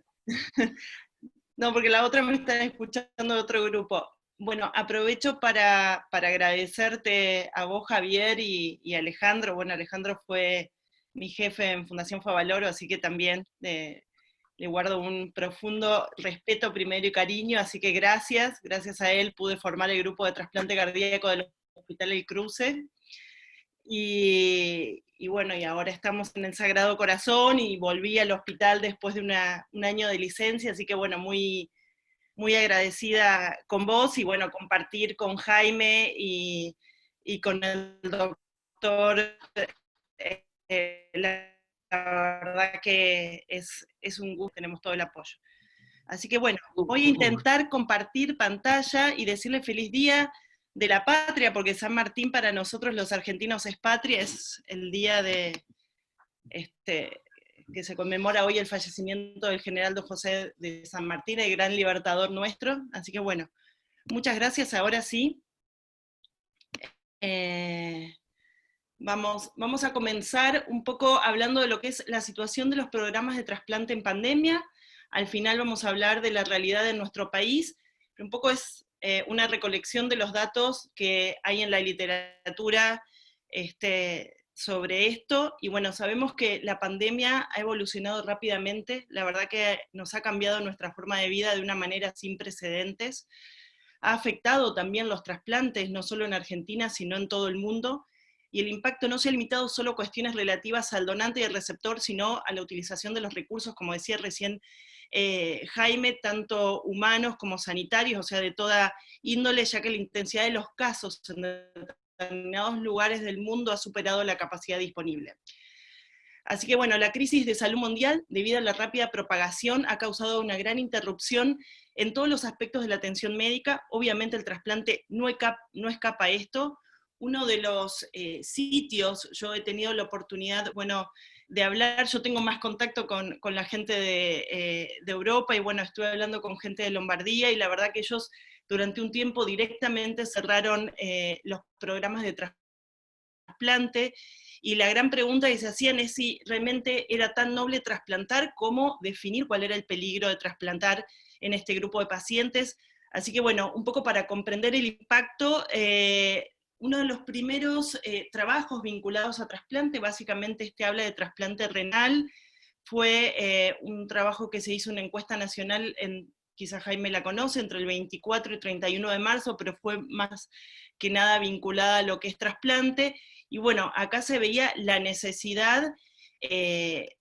No, porque la otra me están escuchando de otro grupo. Bueno, aprovecho para agradecerte a vos, Javier, y a Alejandro. Bueno, Alejandro fue mi jefe en Fundación Favaloro, así que también le guardo un profundo respeto primero y cariño, así que gracias a él pude formar el grupo de trasplante cardíaco del Hospital El Cruce, y bueno, y ahora estamos en el Sagrado Corazón, y volví al hospital después de un año de licencia, así que bueno, muy agradecida con vos, y bueno, compartir con Jaime y con el doctor, la verdad que es un gusto, tenemos todo el apoyo. Así que bueno, voy a intentar compartir pantalla y decirle feliz día de la patria, porque San Martín para nosotros los argentinos es patria, es el día de que se conmemora hoy el fallecimiento del general don José de San Martín, el gran libertador nuestro. Así que bueno, muchas gracias, ahora sí. Vamos a comenzar un poco hablando de lo que es la situación de los programas de trasplante en pandemia. Al final vamos a hablar de la realidad de nuestro país, pero un poco es una recolección de los datos que hay en la literatura sobre esto, y bueno, sabemos que la pandemia ha evolucionado rápidamente, la verdad que nos ha cambiado nuestra forma de vida de una manera sin precedentes, ha afectado también los trasplantes, no solo en Argentina, sino en todo el mundo, y el impacto no se ha limitado solo a cuestiones relativas al donante y al receptor, sino a la utilización de los recursos, como decía recién Jaime, tanto humanos como sanitarios, o sea, de toda índole, ya que la intensidad de los casos en determinados lugares del mundo ha superado la capacidad disponible. Así que bueno, la crisis de salud mundial, debido a la rápida propagación, ha causado una gran interrupción en todos los aspectos de la atención médica. Obviamente el trasplante no escapa a esto. Uno de los sitios, yo he tenido la oportunidad, bueno, de hablar, yo tengo más contacto con la gente de Europa, y bueno, estuve hablando con gente de Lombardía, y la verdad que ellos durante un tiempo directamente cerraron los programas de trasplante, y la gran pregunta que se hacían es si realmente era tan noble trasplantar como definir cuál era el peligro de trasplantar en este grupo de pacientes. Así que bueno, un poco para comprender el impacto, uno de los primeros trabajos vinculados a trasplante, básicamente habla de trasplante renal, fue un trabajo que se hizo, una encuesta nacional, quizás Jaime la conoce, entre el 24 y 31 de marzo, pero fue más que nada vinculada a lo que es trasplante, y bueno, acá se veía la necesidad de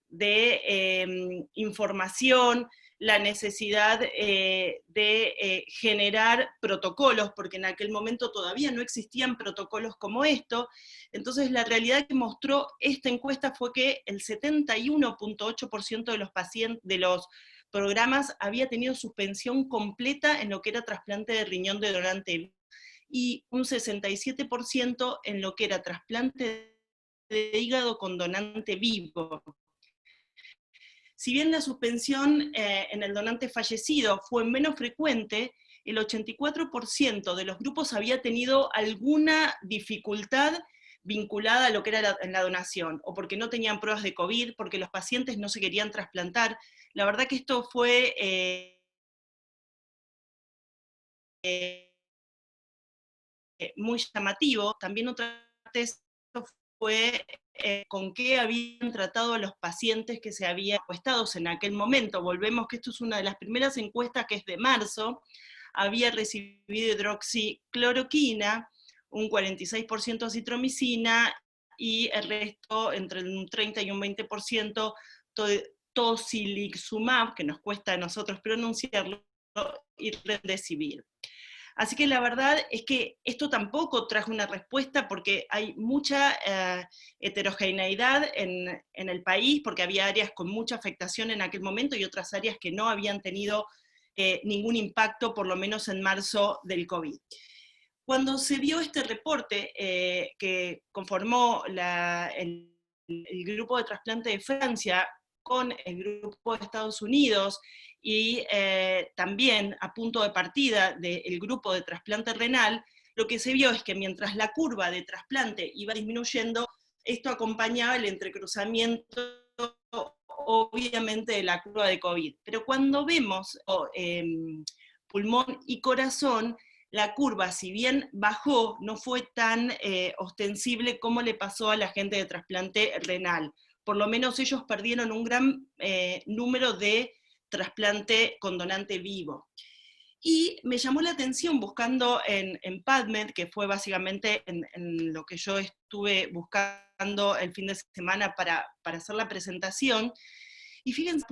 información, la necesidad de generar protocolos, porque en aquel momento todavía no existían protocolos como esto. Entonces la realidad que mostró esta encuesta fue que el 71.8% de los pacientes, de los programas, había tenido suspensión completa en lo que era trasplante de riñón de donante, y un 67% en lo que era trasplante de hígado con donante vivo. Si bien la suspensión en el donante fallecido fue menos frecuente, el 84% de los grupos había tenido alguna dificultad vinculada a lo que era la donación, o porque no tenían pruebas de COVID, porque los pacientes no se querían trasplantar. La verdad que esto fue muy llamativo. También otra parte fue con qué habían tratado a los pacientes que se habían encuestados en aquel momento. Volvemos que esto es una de las primeras encuestas, que es de marzo, había recibido hidroxicloroquina, un 46% acitromicina, y el resto, entre un 30 y un 20%, tocilizumab, que nos cuesta a nosotros pronunciarlo, y remdesivir. Así que la verdad es que esto tampoco trajo una respuesta, porque hay mucha heterogeneidad en el país, porque había áreas con mucha afectación en aquel momento y otras áreas que no habían tenido ningún impacto, por lo menos en marzo, del COVID. Cuando se vio este reporte que conformó el grupo de trasplante de Francia con el grupo de Estados Unidos, y también a punto de partida del grupo de trasplante renal, lo que se vio es que mientras la curva de trasplante iba disminuyendo, esto acompañaba el entrecruzamiento, obviamente, de la curva de COVID. Pero cuando vemos pulmón y corazón, la curva, si bien bajó, no fue tan ostensible como le pasó a la gente de trasplante renal. Por lo menos ellos perdieron un gran número de trasplante con donante vivo. Y me llamó la atención buscando en PubMed, que fue básicamente en lo que yo estuve buscando el fin de semana para hacer la presentación, y fíjense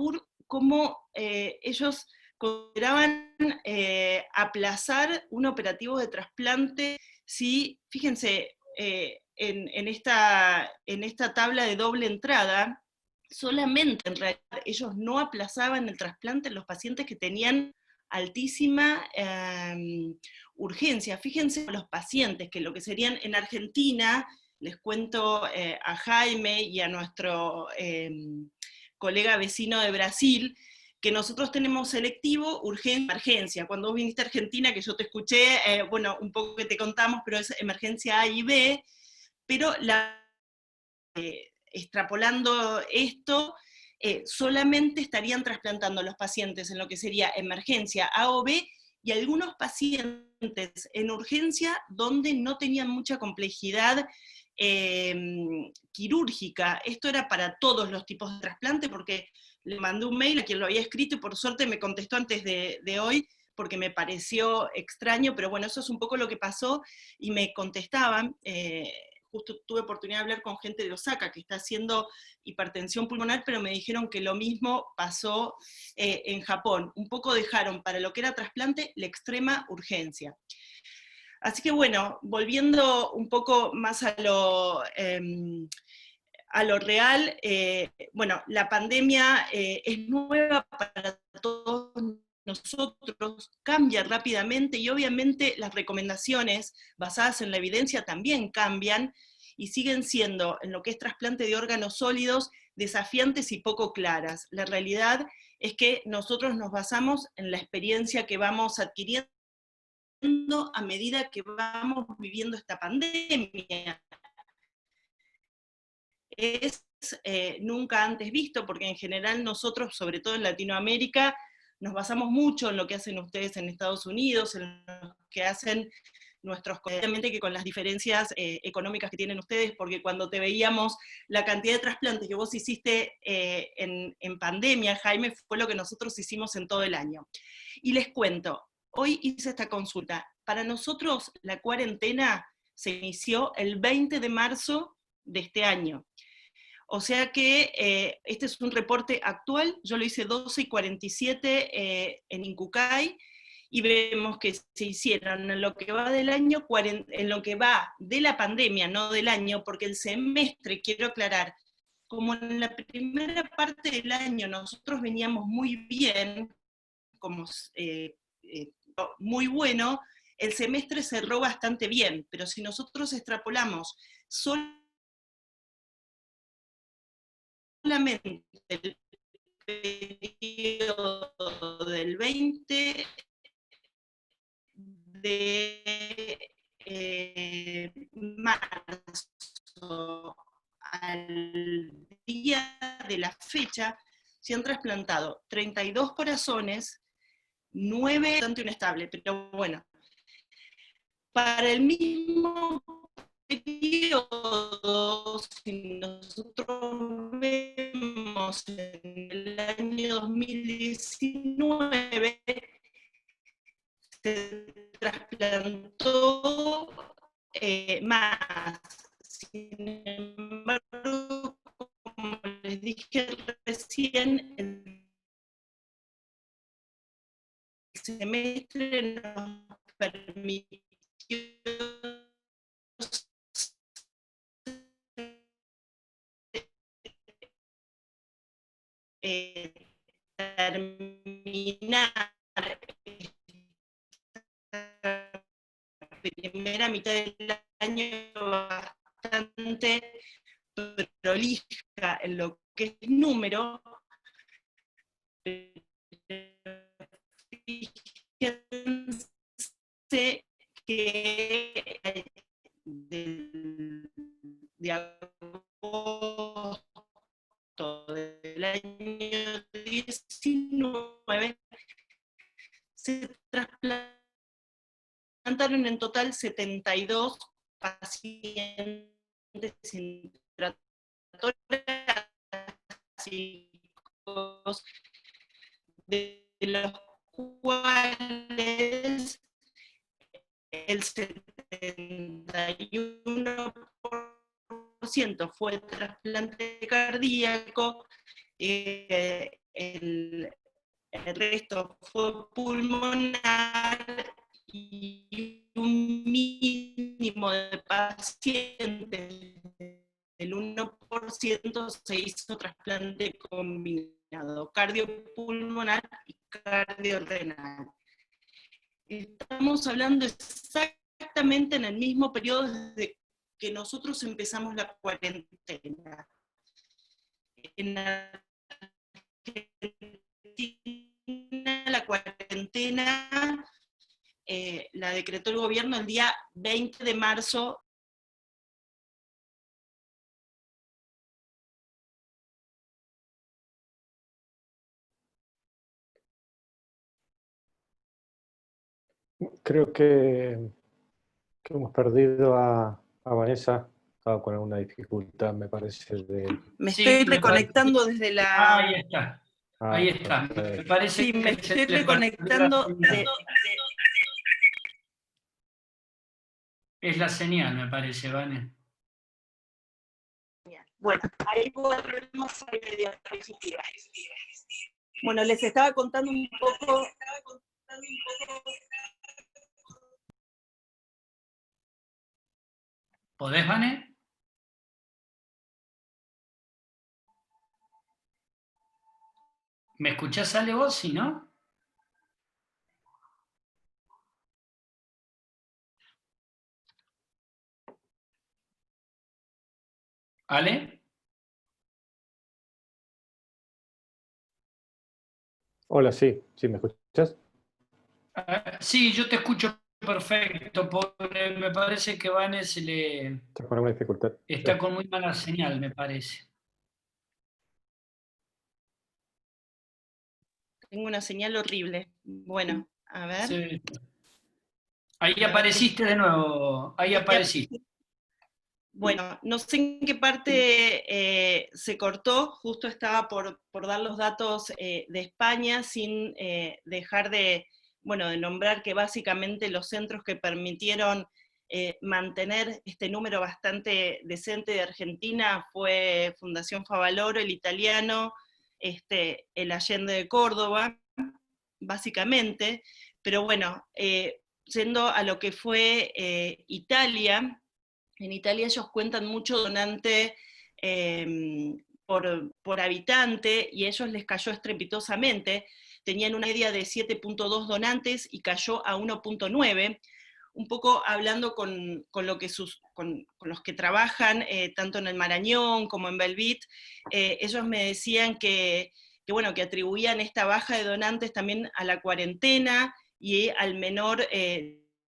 cómo ellos consideraban aplazar un operativo de trasplante si, fíjense, en esta tabla de doble entrada, solamente en realidad ellos no aplazaban el trasplante en los pacientes que tenían altísima urgencia. Fíjense los pacientes, que lo que serían en Argentina, les cuento a Jaime y a nuestro colega vecino de Brasil, que nosotros tenemos selectivo, urgencia, emergencia. Cuando vos viniste a Argentina, que yo te escuché, bueno, un poco que te contamos, pero es emergencia A y B, pero extrapolando esto, solamente estarían trasplantando a los pacientes en lo que sería emergencia A o B, y algunos pacientes en urgencia donde no tenían mucha complejidad quirúrgica. Esto era para todos los tipos de trasplante, porque le mandé un mail a quien lo había escrito, y por suerte me contestó antes de hoy, porque me pareció extraño, pero bueno, eso es un poco lo que pasó, y me contestaban, justo tuve oportunidad de hablar con gente de Osaka, que está haciendo hipertensión pulmonar, pero me dijeron que lo mismo pasó en Japón. Un poco dejaron para lo que era trasplante la extrema urgencia. Así que bueno, volviendo un poco más a lo real, bueno, la pandemia es nueva para todos nosotros, cambia rápidamente, y obviamente las recomendaciones basadas en la evidencia también cambian, y siguen siendo, en lo que es trasplante de órganos sólidos, desafiantes y poco claras. La realidad es que nosotros nos basamos en la experiencia que vamos adquiriendo a medida que vamos viviendo esta pandemia. Es nunca antes visto, porque en general nosotros, sobre todo en Latinoamérica, nos basamos mucho en lo que hacen ustedes en Estados Unidos, en lo que hacen nuestros, obviamente que con las diferencias económicas que tienen ustedes, porque cuando te veíamos la cantidad de trasplantes que vos hiciste en pandemia, Jaime, fue lo que nosotros hicimos en todo el año. Y les cuento, hoy hice esta consulta. Para nosotros la cuarentena se inició el 20 de marzo de este año. O sea que este es un reporte actual, yo lo hice 12:47 en Incucay, y vemos que se hicieron en lo que va del año, en lo que va de la pandemia, no del año, porque el semestre, quiero aclarar, como en la primera parte del año nosotros veníamos muy bien, como muy bueno, el semestre cerró bastante bien, pero si nosotros extrapolamos solamente el periodo del 20 de marzo al día de la fecha, se han trasplantado 32 corazones, 9 bastante inestable, pero bueno, para el mismo periodo, si nosotros vemos en el año 2019, se trasplantó más. Sin embargo, como les dije recién, el semestre nos permitió terminar la primera mitad del año bastante prolija en lo que es número, fíjense que de agosto del año 19 se trasplantó trasplantaron en total 72 pacientes intratoracicos, de los cuales el 71% fue trasplante cardíaco, el resto fue pulmonar, y un mínimo de pacientes del 1% se hizo trasplante combinado, cardiopulmonar y cardiorrenal. Estamos hablando exactamente en el mismo periodo desde que nosotros empezamos la cuarentena. En Argentina, la cuarentena la decretó el gobierno el día 20 de marzo. Creo que hemos perdido a Vanessa. Estaba con alguna dificultad, me parece. Me Sí, estoy me reconectando desde la... Ahí está. Ahí está. Me parece Sí, me que estoy se le reconectando perdió la señal. Es la señal, me parece, Vane. Bueno, ahí volvemos a la diapositiva. Bueno, les estaba contando un poco... ¿Podés, Vane? ¿Me escuchás, Ale, vos? Sí, ¿no? ¿Ale? Hola, sí, ¿me escuchas? Sí, yo te escucho perfecto. Me parece que Vane se le... Estás con alguna dificultad. está con muy mala señal, me parece. Tengo una señal horrible. Bueno, a ver. Sí. Ahí apareciste de nuevo. Ahí apareciste. Bueno, no sé en qué parte se cortó, justo estaba por dar los datos de España, sin dejar de nombrar que básicamente los centros que permitieron mantener este número bastante decente de Argentina fue Fundación Favaloro, el italiano, el Allende de Córdoba, básicamente, pero bueno, yendo a lo que fue Italia. En Italia ellos cuentan mucho donante por habitante, y a ellos les cayó estrepitosamente. Tenían una media de 7.2 donantes y cayó a 1.9. Un poco hablando con los que trabajan, tanto en el Marañón como en Belvit, ellos me decían que atribuían esta baja de donantes también a la cuarentena y al menor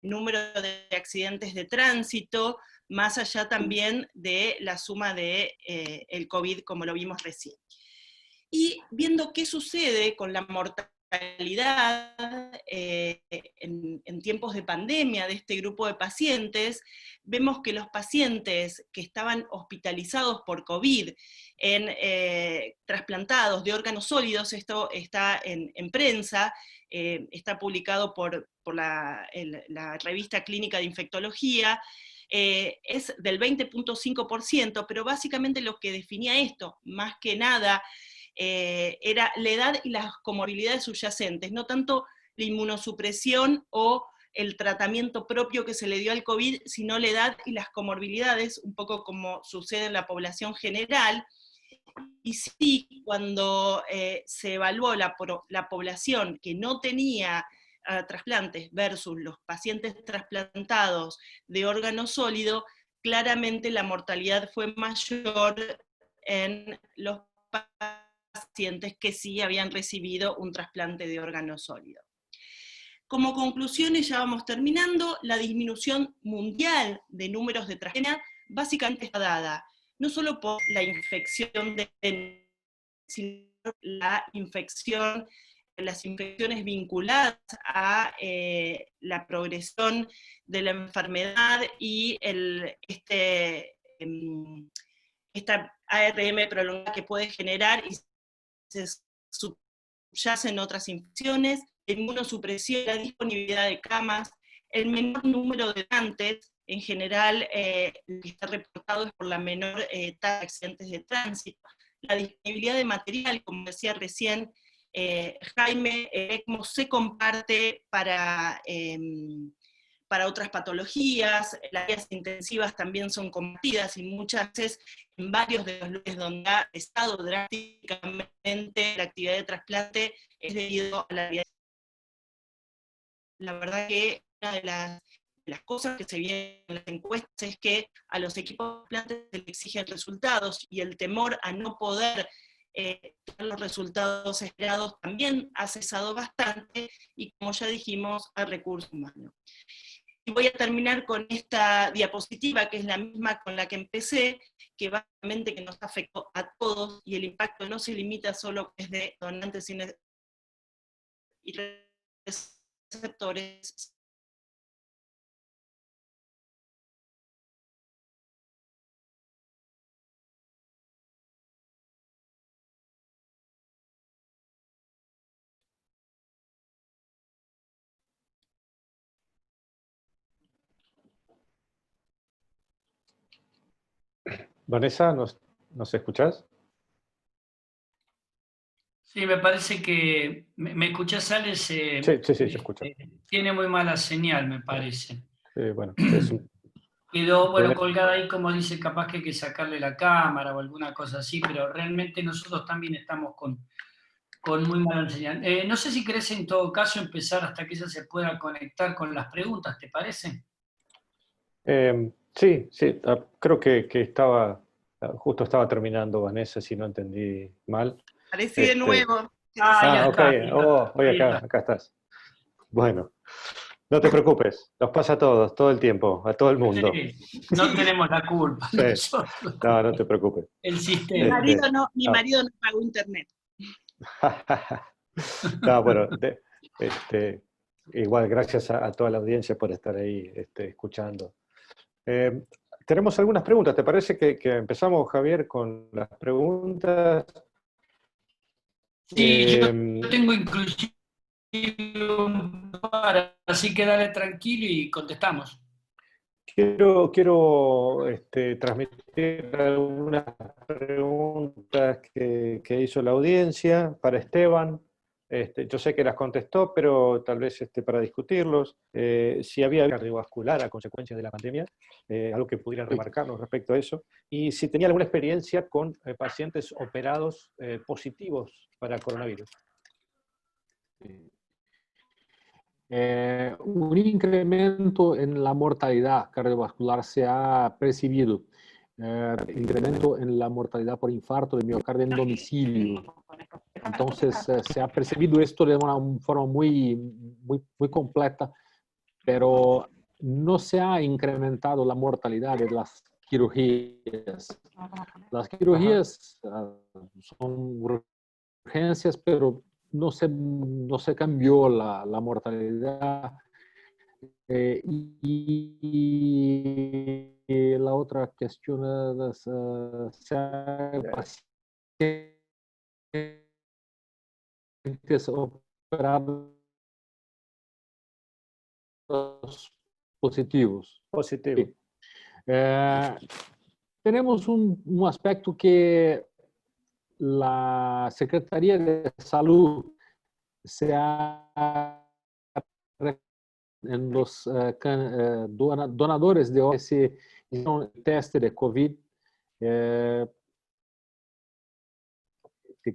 número de accidentes de tránsito, más allá también de la suma de el COVID, como lo vimos recién. Y viendo qué sucede con la mortalidad en tiempos de pandemia de este grupo de pacientes, vemos que los pacientes que estaban hospitalizados por COVID, trasplantados de órganos sólidos, esto está en prensa, está publicado por la revista clínica de infectología, es del 20.5%, pero básicamente lo que definía esto, más que nada, era la edad y las comorbilidades subyacentes, no tanto la inmunosupresión o el tratamiento propio que se le dio al COVID, sino la edad y las comorbilidades, un poco como sucede en la población general. Y sí, cuando se evaluó la población que no tenía trasplantes versus los pacientes trasplantados de órgano sólido, claramente la mortalidad fue mayor en los pacientes que sí habían recibido un trasplante de órgano sólido. Como conclusiones, ya vamos terminando, la disminución mundial de números de trasplante básicamente está dada no solo por la infección sino la infección las infecciones vinculadas a la progresión de la enfermedad y esta ARM prolongada que puede generar y se subyacen otras infecciones, la inmunosupresión, la disponibilidad de camas, el menor número de donantes, en general lo que está reportado es por la menor tasa de accidentes de tránsito, la disponibilidad de material, como decía recién Jaime, el ECMO se comparte para otras patologías, las áreas intensivas también son compartidas, y muchas veces en varios de los lugares donde ha estado drásticamente la actividad de trasplante es debido a la verdad que una de las cosas que se vienen en las encuestas es que a los equipos de trasplante se les exigen resultados, y el temor a no poder los resultados esperados también ha cesado bastante, y como ya dijimos, a recursos humanos. Y voy a terminar con esta diapositiva, que es la misma con la que empecé, que básicamente que nos afectó a todos, y el impacto no se limita solo desde donantes y receptores. Vanessa, ¿nos escuchás? Sí, me parece que... ¿Me escuchás, Alex? Sí, se escucha. Tiene muy mala señal, me parece. Bueno, es un Quedó, bueno, problema. colgada ahí, como dice, capaz que hay que sacarle la cámara o alguna cosa así, pero realmente nosotros también estamos con muy mala señal. No sé si querés en todo caso empezar hasta que ella se pueda conectar con las preguntas, ¿te parece? Sí, creo que justo estaba terminando, Vanessa, si no entendí mal. Aparecí de nuevo. Ya Ok, está. oye, acá estás. Bueno, no te preocupes, nos pasa a todos, todo el tiempo, a todo el mundo. Sí, no tenemos la culpa Sí. nosotros. No te preocupes. El sistema. Mi marido no pagó internet. No, bueno, igual gracias a toda la audiencia por estar ahí escuchando. Tenemos algunas preguntas, ¿te parece que empezamos, Javier, con las preguntas? Sí, yo tengo inclusive un par, así que dale tranquilo y contestamos. Quiero transmitir algunas preguntas que hizo la audiencia para Esteban. Yo sé que las contestó, pero tal vez para discutirlos. Si había cardiovascular a consecuencia de la pandemia, algo que pudieran remarcarnos respecto a eso. Y si tenía alguna experiencia con pacientes operados positivos para coronavirus. Un incremento en la mortalidad cardiovascular se ha percibido. Incremento en la mortalidad por infarto de miocardio en domicilio. Entonces, se ha percibido esto de una forma muy completa, pero no se ha incrementado la mortalidad de las cirugías. Las cirugías son urgencias, pero no se cambió la mortalidad. Y la otra cuestión es pacientes operados positivos. Positivo. Sí. Tenemos un aspecto que la Secretaría de Salud se ha en los donadores de órganos se hicieron el test de COVID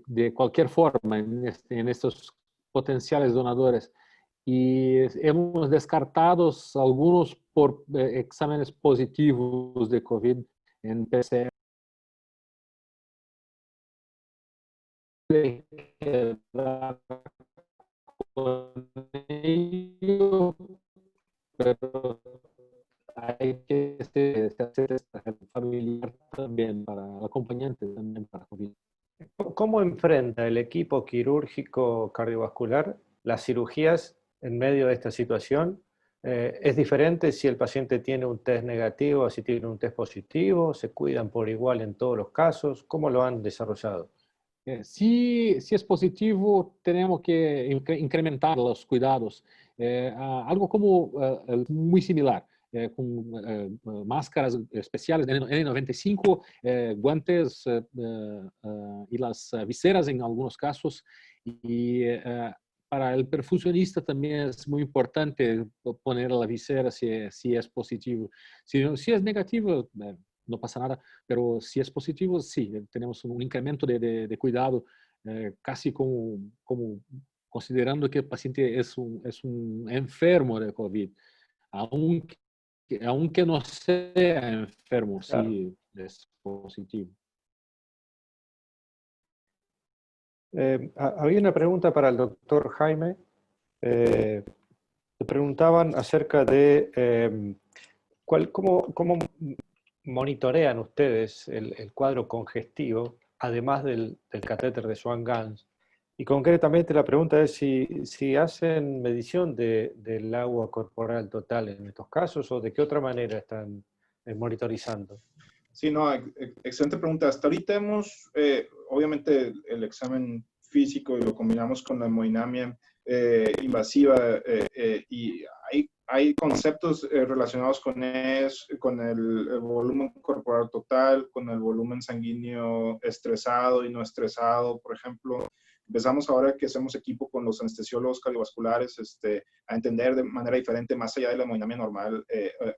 de cualquier forma en estos potenciales donadores, y hemos descartado algunos por exámenes positivos de COVID en PCR. Pero hay que hacer esta familiar también, para el acompañante también para COVID. ¿Cómo enfrenta el equipo quirúrgico cardiovascular las cirugías en medio de esta situación? ¿Es diferente si el paciente tiene un test negativo o si tiene un test positivo? ¿Se cuidan por igual en todos los casos? ¿Cómo lo han desarrollado? Si es positivo, tenemos que incrementar los cuidados. Algo como muy similar, con máscaras especiales de N95, guantes y las viseras en algunos casos. Y para el perfusionista también es muy importante poner la visera si es positivo. Si es negativo, no pasa nada, pero si es positivo, sí, tenemos un incremento de cuidado, casi como considerando que el paciente es un enfermo de COVID, aunque no sea enfermo, Claro. sí es positivo. Había una pregunta para el doctor Jaime. Le preguntaban acerca de cómo monitorean ustedes el cuadro congestivo, además del catéter de Swan-Ganz. Y concretamente la pregunta es si hacen medición del agua corporal total en estos casos o de qué otra manera están monitorizando. Sí, no, excelente pregunta. Hasta ahorita hemos, obviamente, el examen físico y lo combinamos con la hemodinamia invasiva y hay conceptos relacionados con el volumen corporal total, con el volumen sanguíneo estresado y no estresado, por ejemplo. Empezamos ahora que hacemos equipo con los anestesiólogos cardiovasculares a entender de manera diferente, más allá de la hemodinamia normal,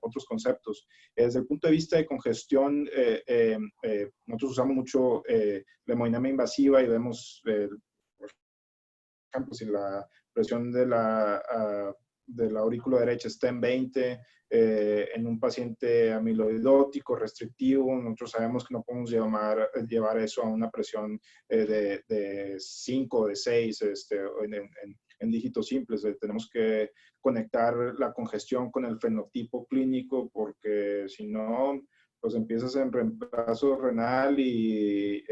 otros conceptos. Desde el punto de vista de congestión, nosotros usamos mucho la hemodinamia invasiva y vemos, por ejemplo, si la presión de la aurícula derecha está en 20, en un paciente amiloidótico restrictivo, nosotros sabemos que no podemos llevar eso a una presión de 5 o de 6 en dígitos simples. Tenemos que conectar la congestión con el fenotipo clínico porque si no, pues empiezas en reemplazo renal y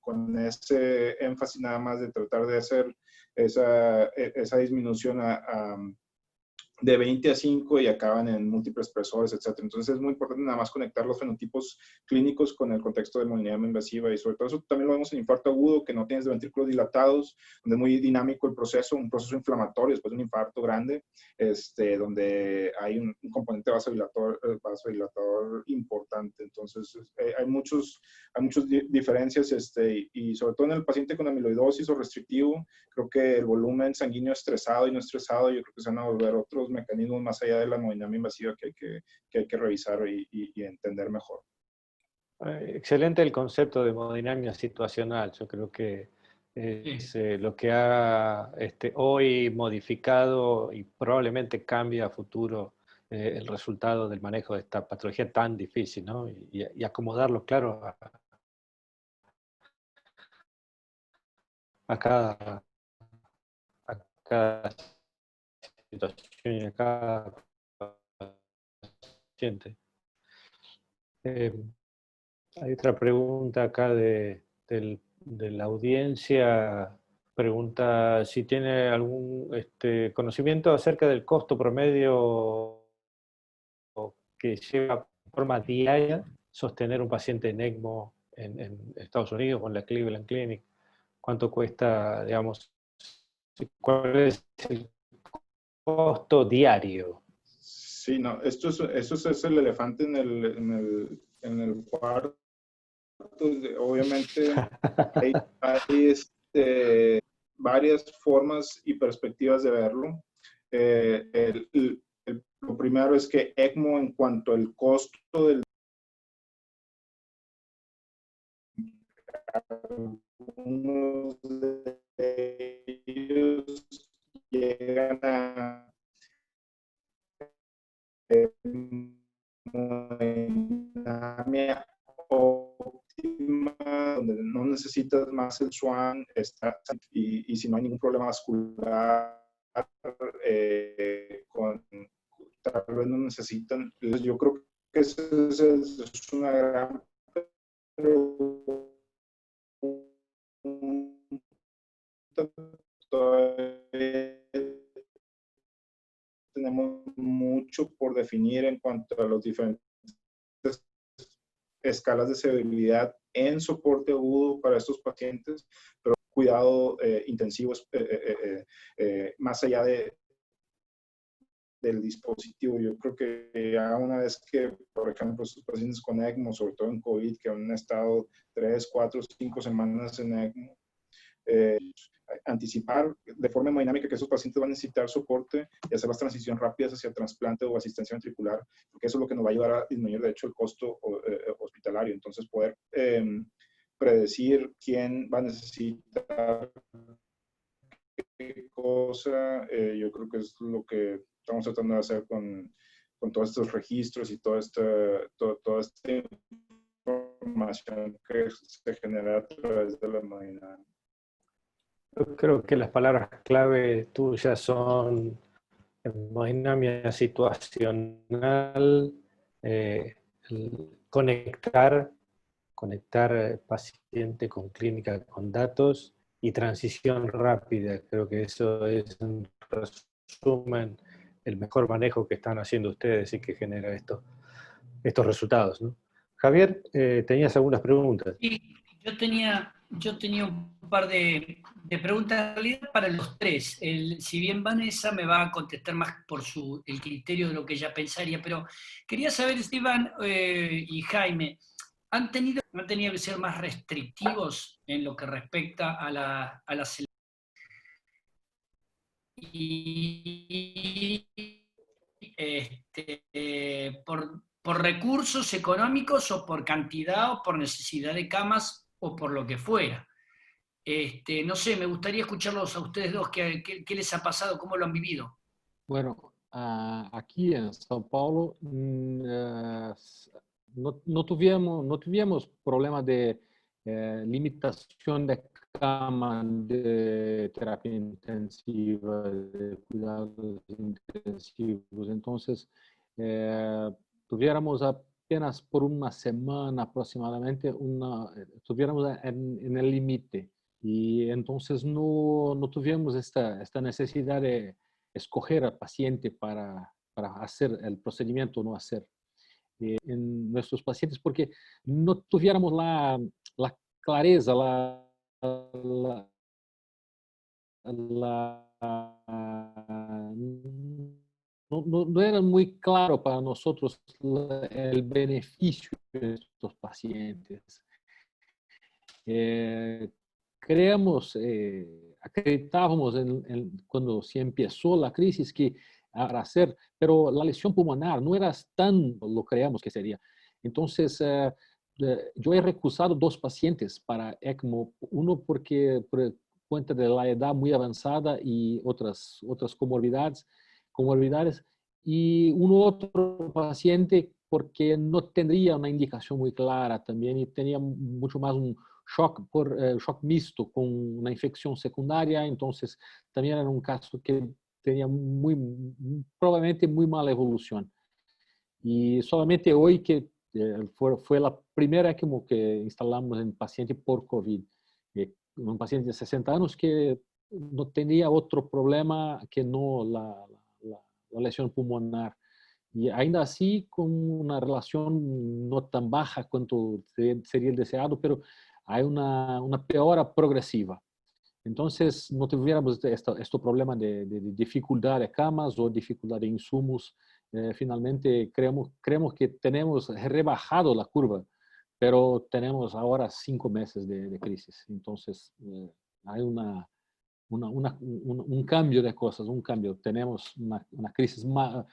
con ese énfasis nada más de tratar de hacer esa disminución de 20 a 5 y acaban en múltiples presores, etc. Entonces es muy importante nada más conectar los fenotipos clínicos con el contexto de hemodinamia invasiva y sobre todo eso también lo vemos en infarto agudo, que no tienes de ventrículos dilatados, donde es muy dinámico el proceso, un proceso inflamatorio después de un infarto grande, donde hay un componente vasodilatador importante. Entonces hay muchas diferencias y sobre todo en el paciente con amiloidosis o restrictivo, creo que el volumen sanguíneo estresado y no estresado, yo creo que se van a volver otros mecanismos más allá de la hemodinamia invasiva que hay que revisar y entender mejor. Excelente el concepto de hemodinamia situacional. Yo creo que es lo que ha hoy modificado y probablemente cambia a futuro el resultado del manejo de esta patología tan difícil, ¿no? Y acomodarlo, claro, a cada situación y a cada paciente. Hay otra pregunta acá de la audiencia. Pregunta si tiene algún conocimiento acerca del costo promedio que lleva de forma diaria sostener un paciente en ECMO en Estados Unidos o en la Cleveland Clinic. ¿Cuánto cuesta, digamos, cuál es el costo diario? Sí, no, esto es el elefante en el cuarto. Obviamente hay varias formas y perspectivas de verlo. Lo primero es que ECMO, en cuanto al costo del algunos de ellos llegan a hemodinamia óptima, donde no necesitas más el SWAN, y si no hay ningún problema vascular, tal vez no necesitan. Yo creo que es una gran todavía tenemos mucho por definir en cuanto a los diferentes escalas de severidad en soporte agudo para estos pacientes, pero cuidado intensivo más allá del dispositivo. Yo creo que ya una vez que, por ejemplo, estos pacientes con ECMO, sobre todo en COVID, que han estado 3, 4, 5 semanas en ECMO, anticipar de forma hemodinámica que esos pacientes van a necesitar soporte y hacer las transiciones rápidas hacia trasplante o asistencia ventricular, porque eso es lo que nos va a ayudar a disminuir, de hecho, el costo hospitalario. Entonces, poder predecir quién va a necesitar qué cosa, yo creo que es lo que estamos tratando de hacer con todos estos registros y toda esta información que se genera a través de la hemodinámica. Yo creo que las palabras clave tuyas son hemodinamia situacional, conectar paciente con clínica con datos y transición rápida. Creo que eso es, en resumen, el mejor manejo que están haciendo ustedes y que genera estos resultados, ¿no? Javier, tenías algunas preguntas. Sí, yo tenía un par de preguntas en realidad para los tres. Si bien Vanessa me va a contestar más por el criterio de lo que ella pensaría, pero quería saber, Esteban y Jaime, ¿han tenido que ser más restrictivos en lo que respecta a la selección? Y por recursos económicos o por cantidad o por necesidad de camas o por lo que fuera. No sé, me gustaría escucharlos a ustedes dos, ¿qué les ha pasado? ¿Cómo lo han vivido? Bueno, aquí en São Paulo no tuvimos problemas de limitación de cama de terapia intensiva, de cuidados intensivos. Entonces, tuviéramos apenas por una semana aproximadamente, tuviéramos en el límite. Y entonces no tuvimos esta necesidad de escoger al paciente para hacer el procedimiento o no hacer en nuestros pacientes, porque no tuviéramos la clareza, no era muy claro para nosotros el beneficio de estos pacientes. Acreditábamos cuando se empezó la crisis que hacer, pero la lesión pulmonar no era tan lo creíamos que sería. Entonces, yo he recusado 2 pacientes para ECMO, uno porque por cuenta de la edad muy avanzada y otras comorbidades, y un otro paciente porque no tendría una indicación muy clara también y tenía mucho más un shock mixto con una infección secundaria, entonces también era un caso que tenía probablemente muy mala evolución. Y solamente hoy que fue la primera ECMO que instalamos en paciente por COVID. Un paciente de 60 años que no tenía otro problema que no la lesión pulmonar. Y ainda así, con una relación no tan baja cuanto sería el deseado, pero hay una peora progresiva. Entonces, no tuviéramos este problema de dificultad de camas o dificultad de insumos. Finalmente, creemos que tenemos rebajado la curva, pero tenemos ahora 5 meses de crisis. Entonces, hay un cambio de cosas, un cambio. Tenemos una crisis más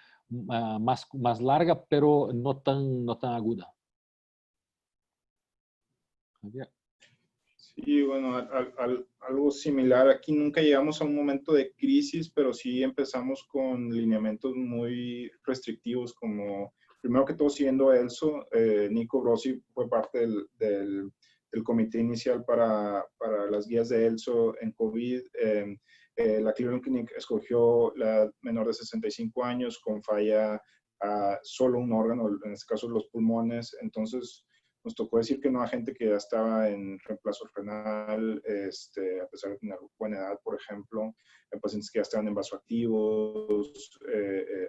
larga, pero no tan aguda. Javier. Sí, bueno, algo similar. Aquí nunca llegamos a un momento de crisis, pero sí empezamos con lineamientos muy restrictivos, como primero que todo siguiendo ELSO. Nico Grossi fue parte del comité inicial para las guías de ELSO en COVID. La Cleveland Clinic escogió la menor de 65 años con falla a solo un órgano, en este caso los pulmones. Entonces, nos tocó decir que no a gente que ya estaba en reemplazo renal, a pesar de tener buena edad, por ejemplo, en pacientes que ya estaban en vasoactivos,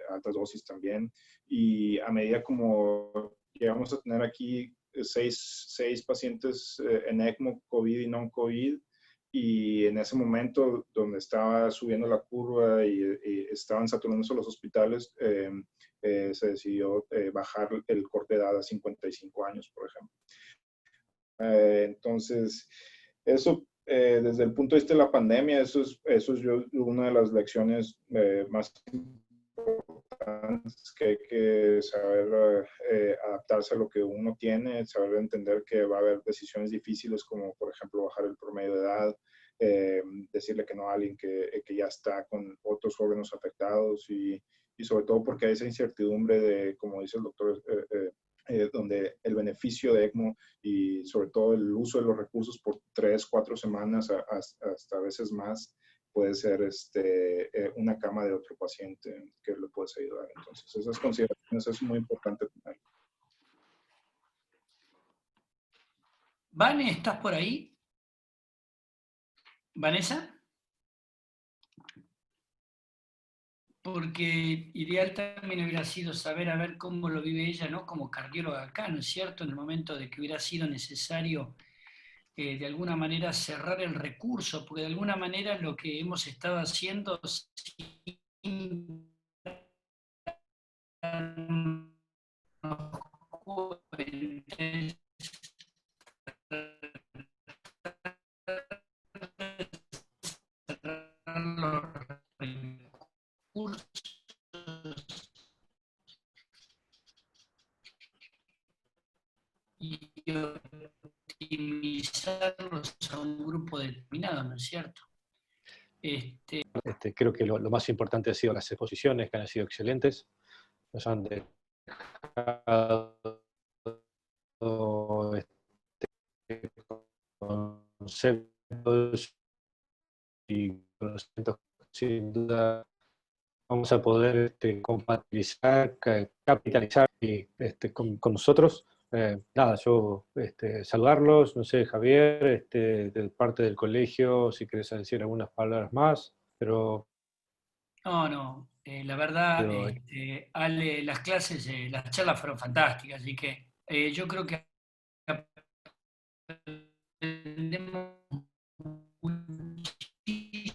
altas dosis también. Y a medida como llegamos a tener aquí seis pacientes en ECMO, COVID y non-COVID, y en ese momento donde estaba subiendo la curva y estaban saturándose los hospitales, se decidió bajar el corte de edad a 55 años, por ejemplo. Entonces, eso desde el punto de vista de la pandemia, eso es una de las lecciones más importantes, que hay que saber adaptarse a lo que uno tiene, saber entender que va a haber decisiones difíciles como, por ejemplo, bajar el promedio de edad, decirle que no a alguien que ya está con otros órganos afectados y sobre todo porque hay esa incertidumbre de, como dice el doctor, donde el beneficio de ECMO y sobre todo el uso de los recursos por 3, 4 semanas, hasta a veces más, puede ser una cama de otro paciente que le puedes ayudar. Entonces, esas consideraciones es muy importante tener. Vane, ¿estás por ahí? ¿Vanessa? Porque ideal también hubiera sido saber a ver cómo lo vive ella, ¿no? Como cardióloga acá, ¿no es cierto? En el momento de que hubiera sido necesario de alguna manera cerrar el recurso, porque de alguna manera lo que hemos estado haciendo sin los y optimizarlos a un grupo determinado, ¿no es cierto? Creo que lo más importante ha sido las exposiciones, que han sido excelentes. Nos han dejado conceptos y conocimientos que sin duda vamos a poder compatibilizar, capitalizar con nosotros. Nada, yo saludarlos, no sé, Javier, de parte del colegio, si querés decir algunas palabras más, pero... No, la verdad, Ale, las clases, las charlas fueron fantásticas, así que yo creo que aprendemos muchísimo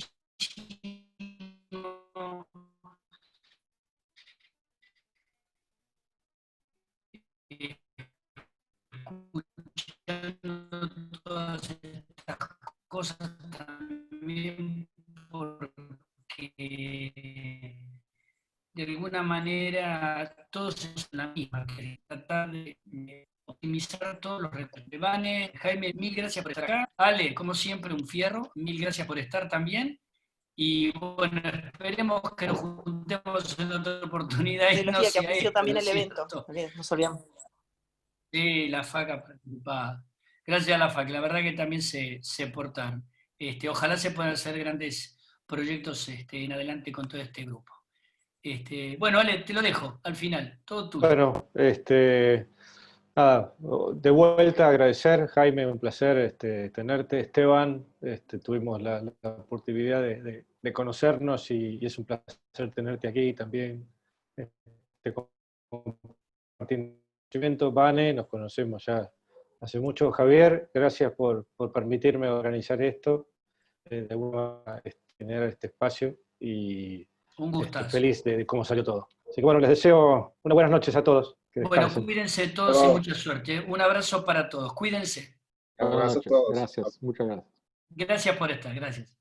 escuchando todas estas cosas también, porque de alguna manera todos es la misma, que tratar de optimizar todos los recursos. Vane, Jaime, mil gracias por estar acá. Ale, como siempre, un fierro, mil gracias por estar también. Y bueno, esperemos que nos juntemos en otra oportunidad. De los días que apreció también el evento. Nos olvidamos. Sí, la FAC participada. Gracias a la FAC, la verdad que también se portaron. Ojalá se puedan hacer grandes proyectos en adelante con todo este grupo. Bueno, Ale, te lo dejo al final, todo tuyo. Bueno, nada, de vuelta agradecer, Jaime, un placer tenerte. Esteban, tuvimos la oportunidad de conocernos y es un placer tenerte aquí también. Compartiendo conocimiento. Vane, nos conocemos ya hace mucho. Javier, gracias por permitirme organizar esto, tener este espacio y un gustazo. Feliz de cómo salió todo. Así que bueno, les deseo unas buenas noches a todos. Bueno, cuídense todos y mucha suerte. Un abrazo para todos. Cuídense. Un abrazo a todos. Gracias, muchas gracias. Gracias por estar, gracias.